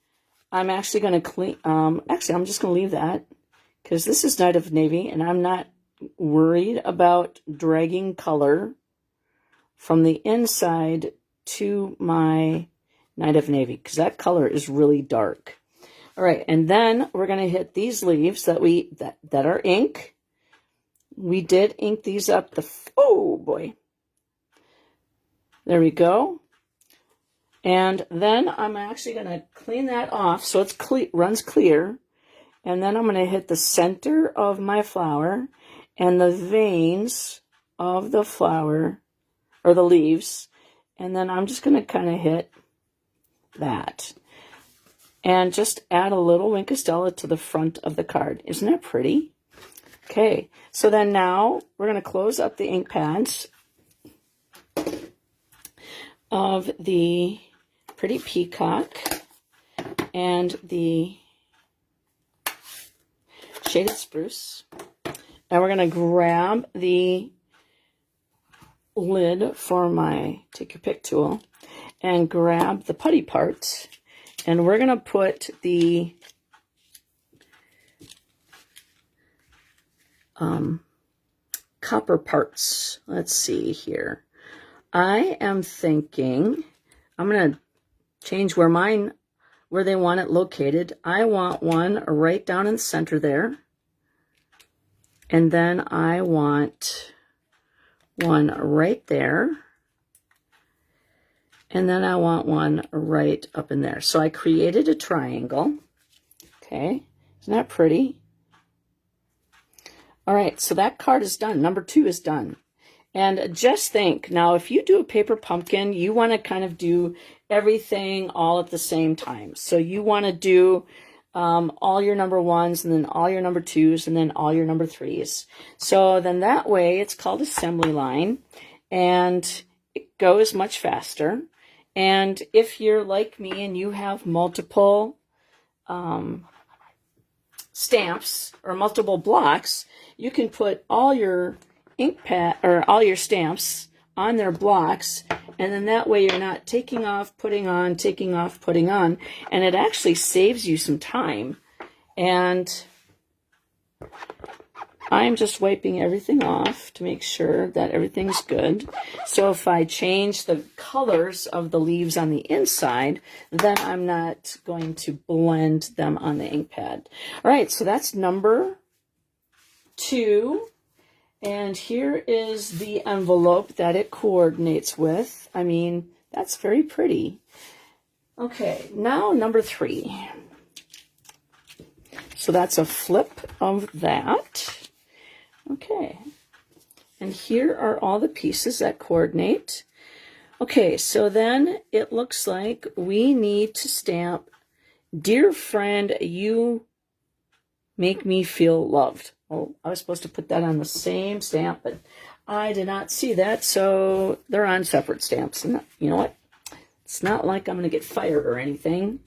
I'm actually going to clean, actually I'm just going to leave that because this is Night of Navy and I'm not worried about dragging color from the inside to my Night of Navy because that color is really dark. All right, and then we're going to hit these leaves that are ink. We did ink these up oh boy. There we go. And then I'm actually going to clean that off so it's runs clear. And then I'm going to hit the center of my flower and the veins of the flower, or the leaves. And then I'm just going to kind of hit that. And just add a little Winkostella to the front of the card. Isn't that pretty? Okay, so then now we're going to close up the ink pads of the Pretty Peacock and the Shaded Spruce. Now we're going to grab the lid for my take your pick tool and grab the putty part. And we're going to put the copper parts. Let's see here. I am thinking I'm going to change where they want it located. I want one right down in the center there. And then I want one right there. And then I want one right up in there. So I created a triangle. Okay, isn't that pretty? All right, so that card is done. Number 2 is done. And just think, now if you do a paper pumpkin, you want to kind of do everything all at the same time. So you want to do all your number 1s and then all your number 2s and then all your number 3s. So then that way it's called assembly line and it goes much faster. And if you're like me and you have multiple stamps or multiple blocks, you can put all your ink pad or all your stamps on their blocks, and then that way you're not taking off, putting on, taking off, putting on, and it actually saves you some time. And I'm just wiping everything off to make sure that everything's good. So if I change the colors of the leaves on the inside, then I'm not going to blend them on the ink pad. All right, so that's number 2. And here is the envelope that it coordinates with. I mean, that's very pretty. Okay, now number 3. So that's a flip of that. Okay, and here are all the pieces that coordinate. Okay, so then it looks like we need to stamp, "Dear friend, you make me feel loved." Oh, I was supposed to put that on the same stamp, but I did not see that, so they're on separate stamps. And you know what? It's not like I'm going to get fired or anything.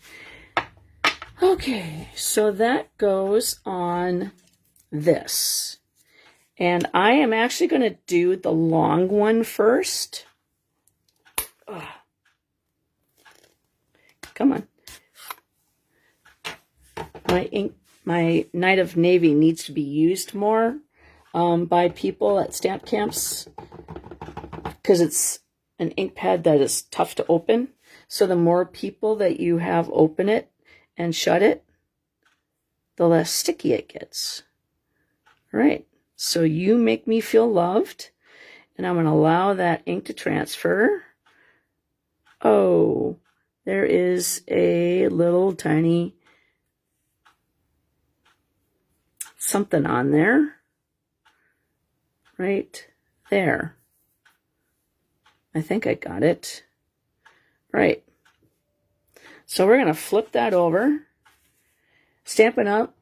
Okay, so that goes on this. And I am actually going to do the long one first. Ugh. Come on. My Night of Navy needs to be used more by people at stamp camps because it's an ink pad that is tough to open. So the more people that you have open it and shut it, the less sticky it gets. All right. So you make me feel loved, and I'm going to allow that ink to transfer. Oh, there is a little tiny something on there, right there. I think I got it. Right. So we're going to flip that over. Stampin' Up!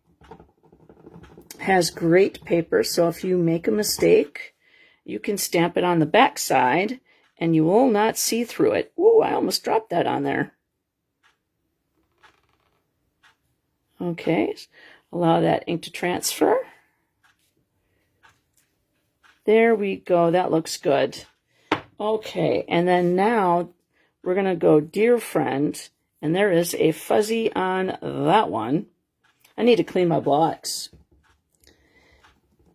Has great paper, so if you make a mistake, you can stamp it on the back side and you will not see through it. Ooh, I almost dropped that on there. Okay, allow that ink to transfer. There we go, that looks good. Okay, and then now we're going to go "Dear friend," and there is a fuzzy on that one. I need to clean my blocks.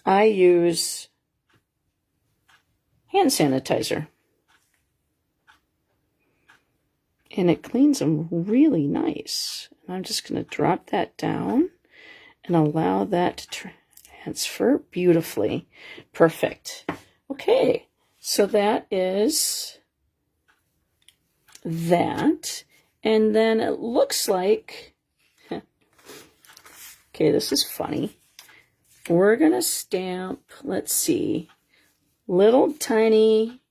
I use hand sanitizer, and it cleans them really nice. And I'm just going to drop that down and allow that to transfer beautifully. Perfect. Okay, so that is that. And then it looks like, okay, this is funny. We're going to stamp, let's see, little tiny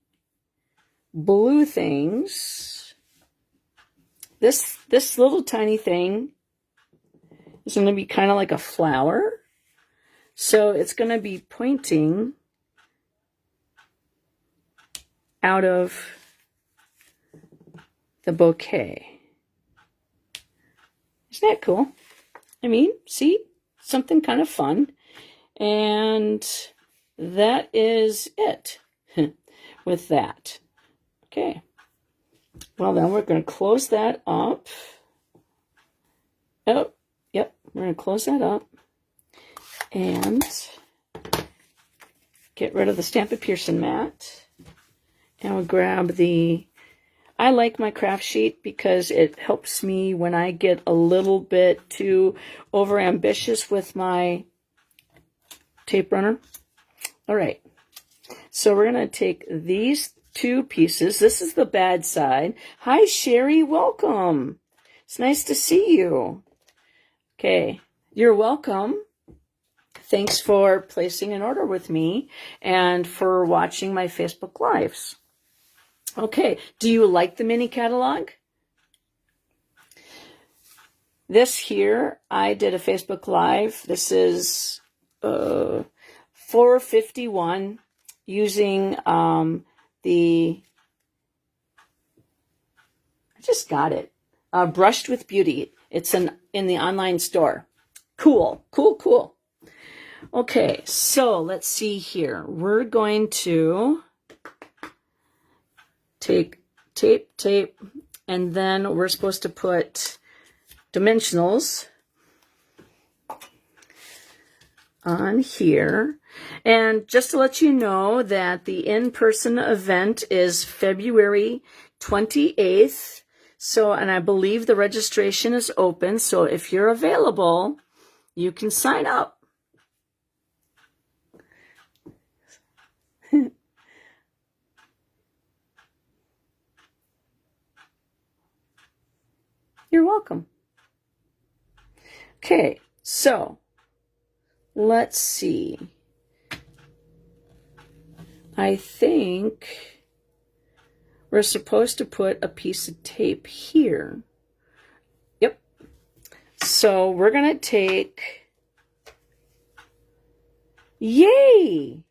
blue things. This little tiny thing is going to be kind of like a flower. So it's going to be pointing out of the bouquet. Isn't that cool? I mean, see, something kind of fun. And that is it with that. Okay. Well, then we're going to close that up. Oh, yep. We're going to close that up and get rid of the Stampin' Pearson mat. And we'll grab the, I like my craft sheet because it helps me when I get a little bit too overambitious with my tape runner. All right, so we're going to take these 2 pieces. This is the bad side. Hi, Sherry. Welcome. It's nice to see you. Okay, you're welcome. Thanks for placing an order with me and for watching my Facebook Lives. Okay, do you like the mini catalog? This here, I did a Facebook Live. This is 451 using I just got it, Brushed with Beauty. It's in the online store. Cool, cool, cool. Okay, so let's see here. We're going to take tape, and then we're supposed to put dimensionals on here. And just to let you know that the in-person event is February 28th. So, and I believe the registration is open. So if you're available, you can sign up. You're welcome. Okay, so let's see. I think we're supposed to put a piece of tape here. Yep. So we're going to take, yay!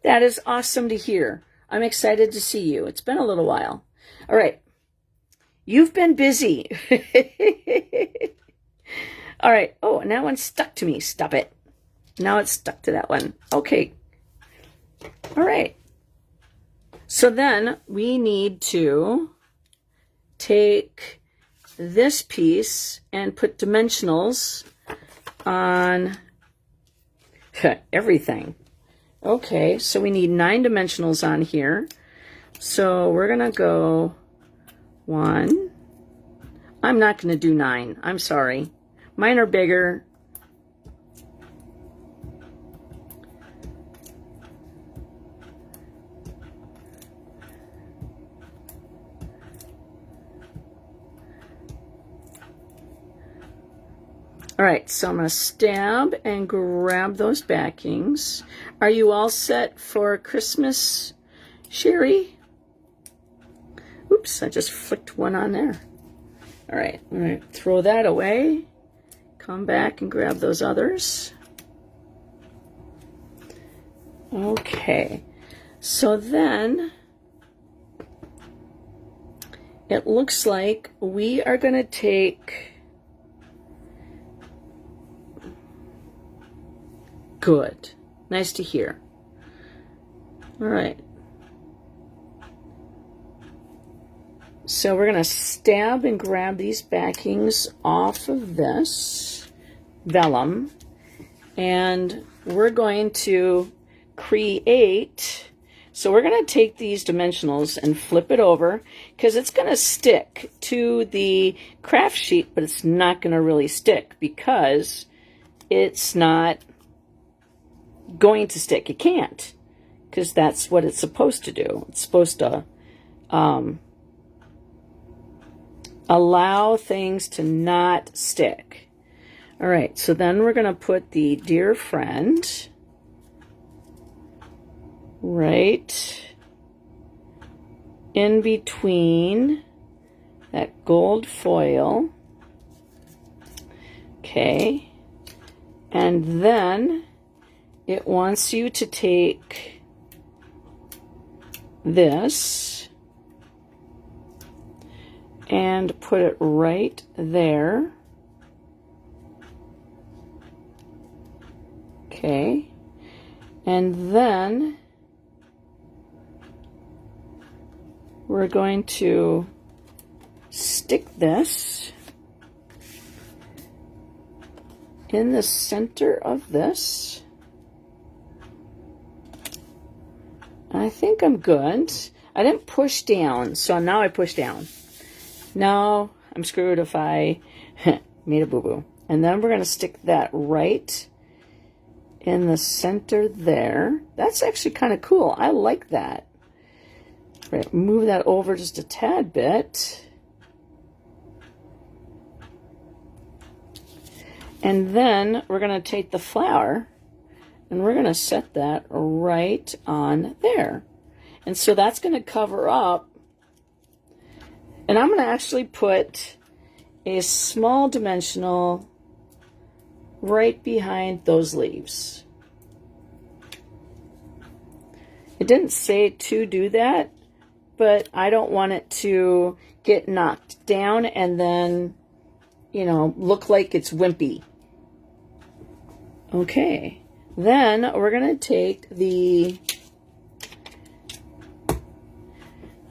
That is awesome to hear. I'm excited to see you. It's been a little while. All right. You've been busy. All right. Oh, and that one stuck to me. Stop it. Now it's stuck to that one. Okay. All right. So then we need to take this piece and put dimensionals on everything. Okay, so we need 9 dimensionals on here. So we're going to go 1. I'm not going to do 9. I'm sorry. Mine are bigger. All right, so I'm going to stab and grab those backings. Are you all set for Christmas, Sherry? Oops, I just flicked one on there. All right, I'm going to throw that away. Come back and grab those others. Okay, so then it looks like we are going to take... Good. Nice to hear. All right. So we're going to stab and grab these backings off of this vellum, and we're going to create, so we're going to take these dimensionals and flip it over because it's going to stick to the craft sheet, but it's not going to really stick because it's not going to stick. It can't, because that's what it's supposed to do. It's supposed to allow things to not stick. All right, so then we're going to put the dear friend right in between that gold foil. Okay, and then it wants you to take this and put it right there. Okay. And then we're going to stick this in the center of this. I think I'm good. I didn't push down, so now I push down. Now I'm screwed if I made a boo-boo. And then we're going to stick that right in the center there. That's actually kind of cool. I like that. Right, move that over just a tad bit. And then we're going to take the flower and we're going to set that right on there. And so that's going to cover up. And I'm going to actually put a small dimensional right behind those leaves. It didn't say to do that, but I don't want it to get knocked down and then, you know, look like it's wimpy. Okay. Then we're going to take the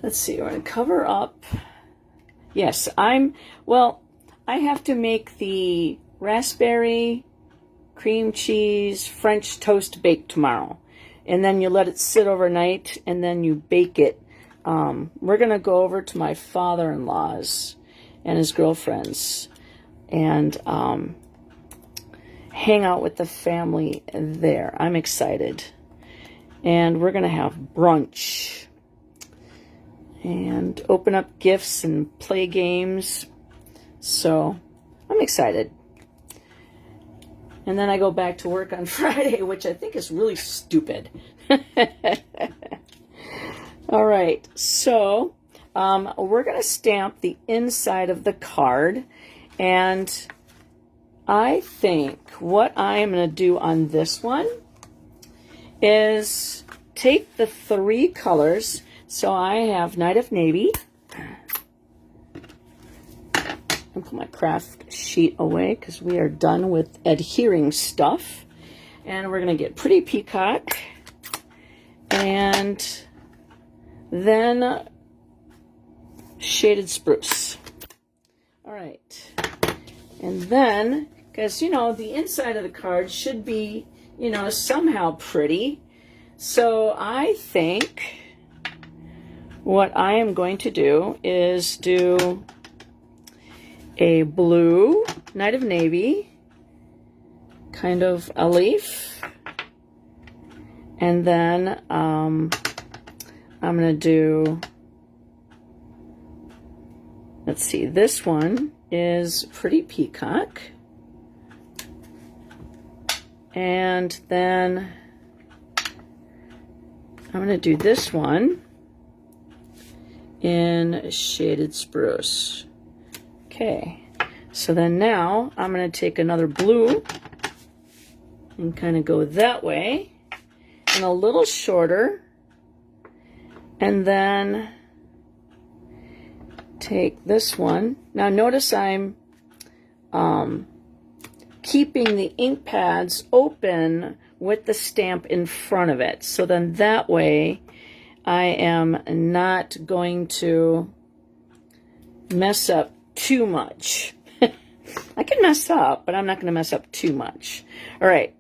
let's see, we're going to cover up. Yes, I have to make the raspberry cream cheese French toast bake tomorrow. And then you let it sit overnight, and then you bake it. We're going to go over to my father-in-law's and his girlfriend's and hang out with the family there. I'm excited. And we're going to have brunch and open up gifts and play games. So I'm excited. And then I go back to work on Friday, which I think is really stupid. All right, so we're going to stamp the inside of the card. And I think what I am going to do on this one is take the 3 colors. So I have Night of Navy. I'll put my craft sheet away because we are done with adhering stuff. And we're going to get Pretty Peacock. And then Shaded Spruce. All right. And then, because, you know, the inside of the card should be, you know, somehow pretty. So I think what I am going to do is do a blue Night of Navy, kind of a leaf. And then I'm going to do, let's see, this one is Pretty Peacock. And then I'm going to do this one in Shaded Spruce. Okay, so then now I'm going to take another blue and kind of go that way and a little shorter, and then take this one. Now notice I'm keeping the ink pads open with the stamp in front of it. So then that way I am not going to mess up too much. I can mess up, but I'm not going to mess up too much. All right.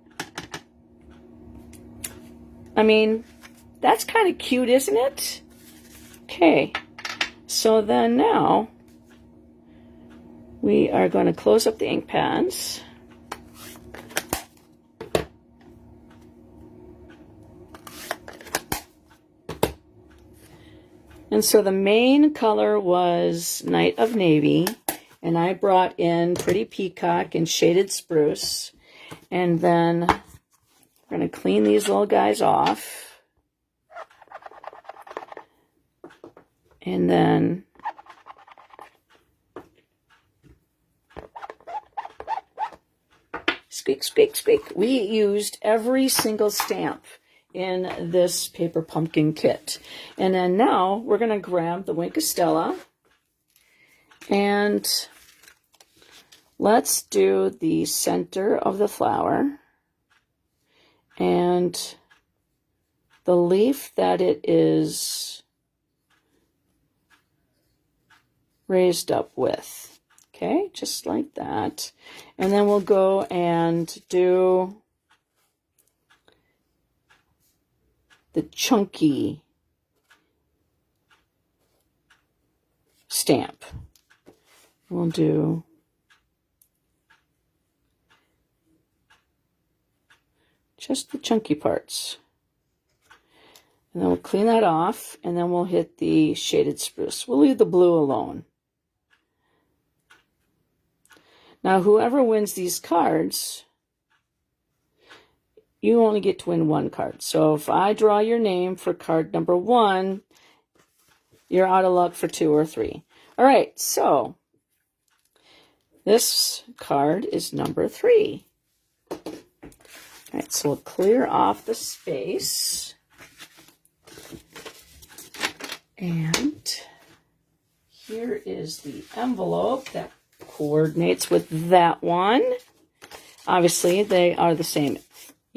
I mean, that's kind of cute, isn't it? Okay. So then now we are going to close up the ink pads. And so the main color was Night of Navy, and I brought in Pretty Peacock and Shaded Spruce. And then we're going to clean these little guys off. And then squeak, squeak, squeak. We used every single stamp in this paper pumpkin kit. And then now we're going to grab the Wink of Stella and let's do the center of the flower and the leaf that it is raised up with. Okay, just like that. And then we'll go and do the chunky stamp. We'll do just the chunky parts. And then we'll clean that off, and then we'll hit the Shaded Spruce. We'll leave the blue alone. Now, whoever wins these cards, you only get to win one card. So if I draw your name for card number 1, you're out of luck for 2 or 3. All right, so this card is number 3. All right, so we'll clear off the space. And here is the envelope that coordinates with that one. Obviously, they are the same.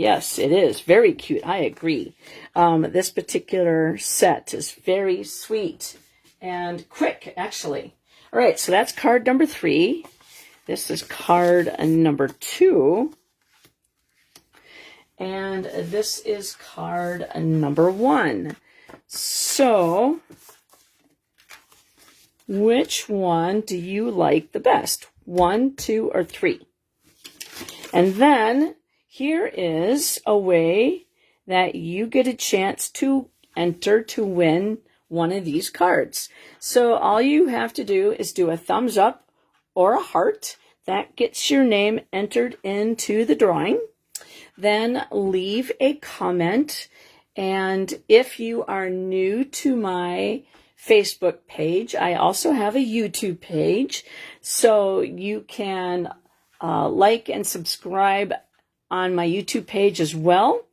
Yes, it is very cute. I agree. This particular set is very sweet and quick, actually. All right, so that's card number 3. This is card number 2. And this is card number 1. So, which one do you like the best? 1, 2, or 3? And then here is a way that you get a chance to enter to win one of these cards. So all you have to do is do a thumbs up or a heart. That gets your name entered into the drawing. Then leave a comment. And if you are new to my Facebook page, I also have a YouTube page. So you can like and subscribe on my YouTube page as well.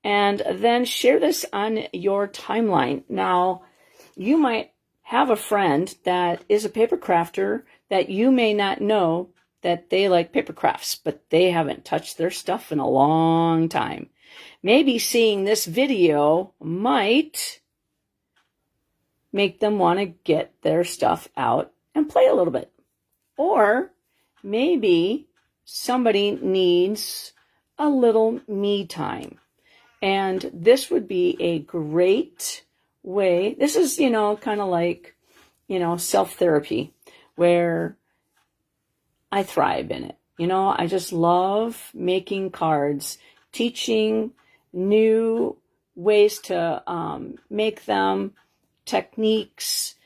And then share this on your timeline. Now, you might have a friend that is a paper crafter that you may not know that they like paper crafts, but they haven't touched their stuff in a long time. Maybe seeing this video might make them want to get their stuff out and play a little bit. Or maybe somebody needs a little me time. And this would be a great way. This is, kind of like, self-therapy, where I thrive in it. I just love making cards, teaching new ways to make them, techniques.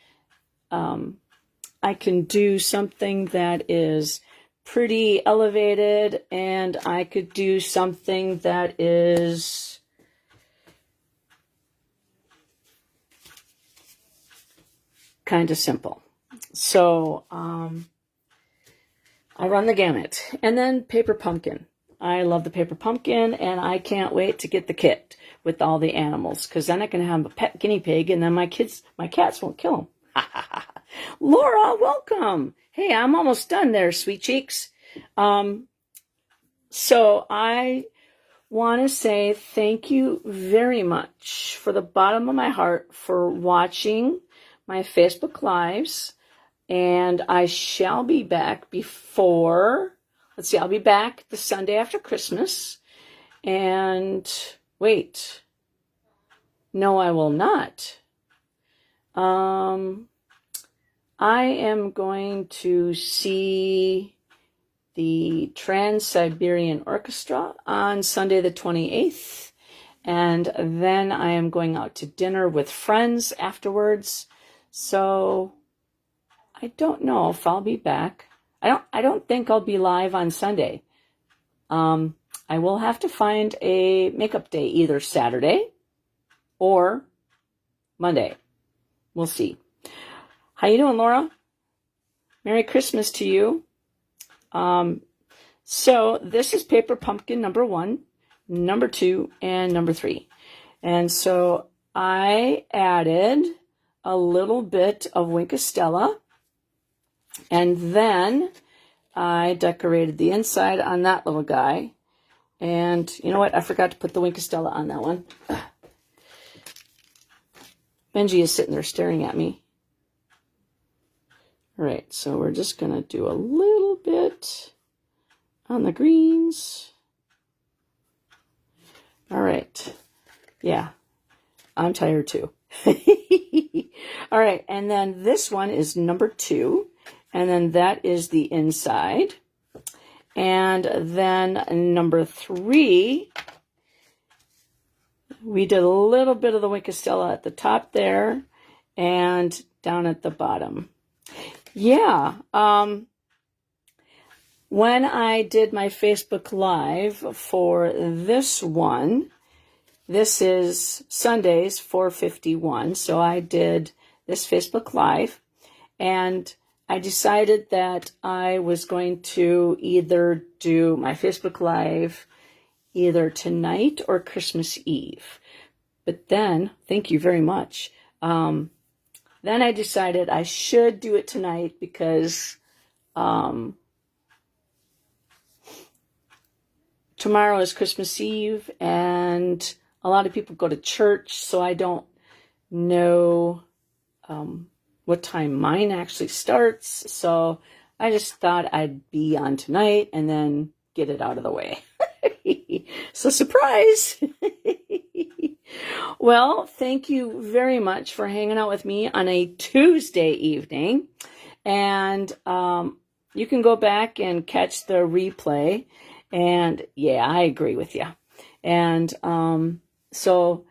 I can do something that is pretty elevated, and I could do something that is kind of simple. So I run the gamut. And then paper pumpkin. I love the paper pumpkin, and I can't wait to get the kit with all the animals, because then I can have a pet guinea pig, and then my cats won't kill them. Laura, welcome. Hey, I'm almost done there, sweet cheeks. So I want to say thank you very much, for the bottom of my heart, for watching my Facebook Lives. And I shall be back I'll be back the Sunday after Christmas. And wait, no, I will not. I am going to see the Trans-Siberian Orchestra on Sunday the 28th. And then I am going out to dinner with friends afterwards. So I don't know if I'll be back. I don't think I'll be live on Sunday. I will have to find a makeup day, either Saturday or Monday. We'll see. How you doing, Laura? Merry Christmas to you. So this is paper pumpkin number 1, number 2, and number 3. And so I added a little bit of Winkostella, and then I decorated the inside on that little guy. And you know what? I forgot to put the Winkostella on that one. Benji is sitting there staring at me. All right, so we're just going to do a little bit on the greens. All right. Yeah, I'm tired too. All right, and then this one is number 2. And then that is the inside. And then number 3, we did a little bit of the Winkostella at the top there and down at the bottom. Yeah. When I did my Facebook Live for this one, this is Sundays, 4:51. So I did this Facebook Live, and I decided that I was going to either do my Facebook Live either tonight or Christmas Eve. But then, thank you very much. Then I decided I should do it tonight because tomorrow is Christmas Eve, and a lot of people go to church, so I don't know what time mine actually starts. So I just thought I'd be on tonight and then get it out of the way. So surprise! Well, thank you very much for hanging out with me on a Tuesday evening. And you can go back and catch the replay. And yeah, I agree with you. And so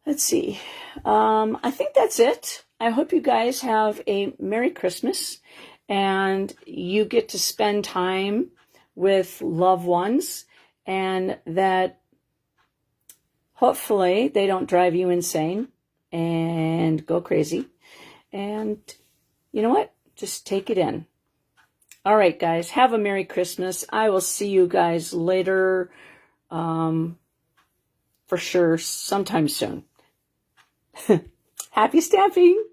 let's see. I think that's it. I hope you guys have a Merry Christmas and you get to spend time with loved ones, and that hopefully they don't drive you insane and go crazy. And you know what? Just take it in. All right, guys, have a Merry Christmas. I will see you guys later, for sure, sometime soon. Happy stamping!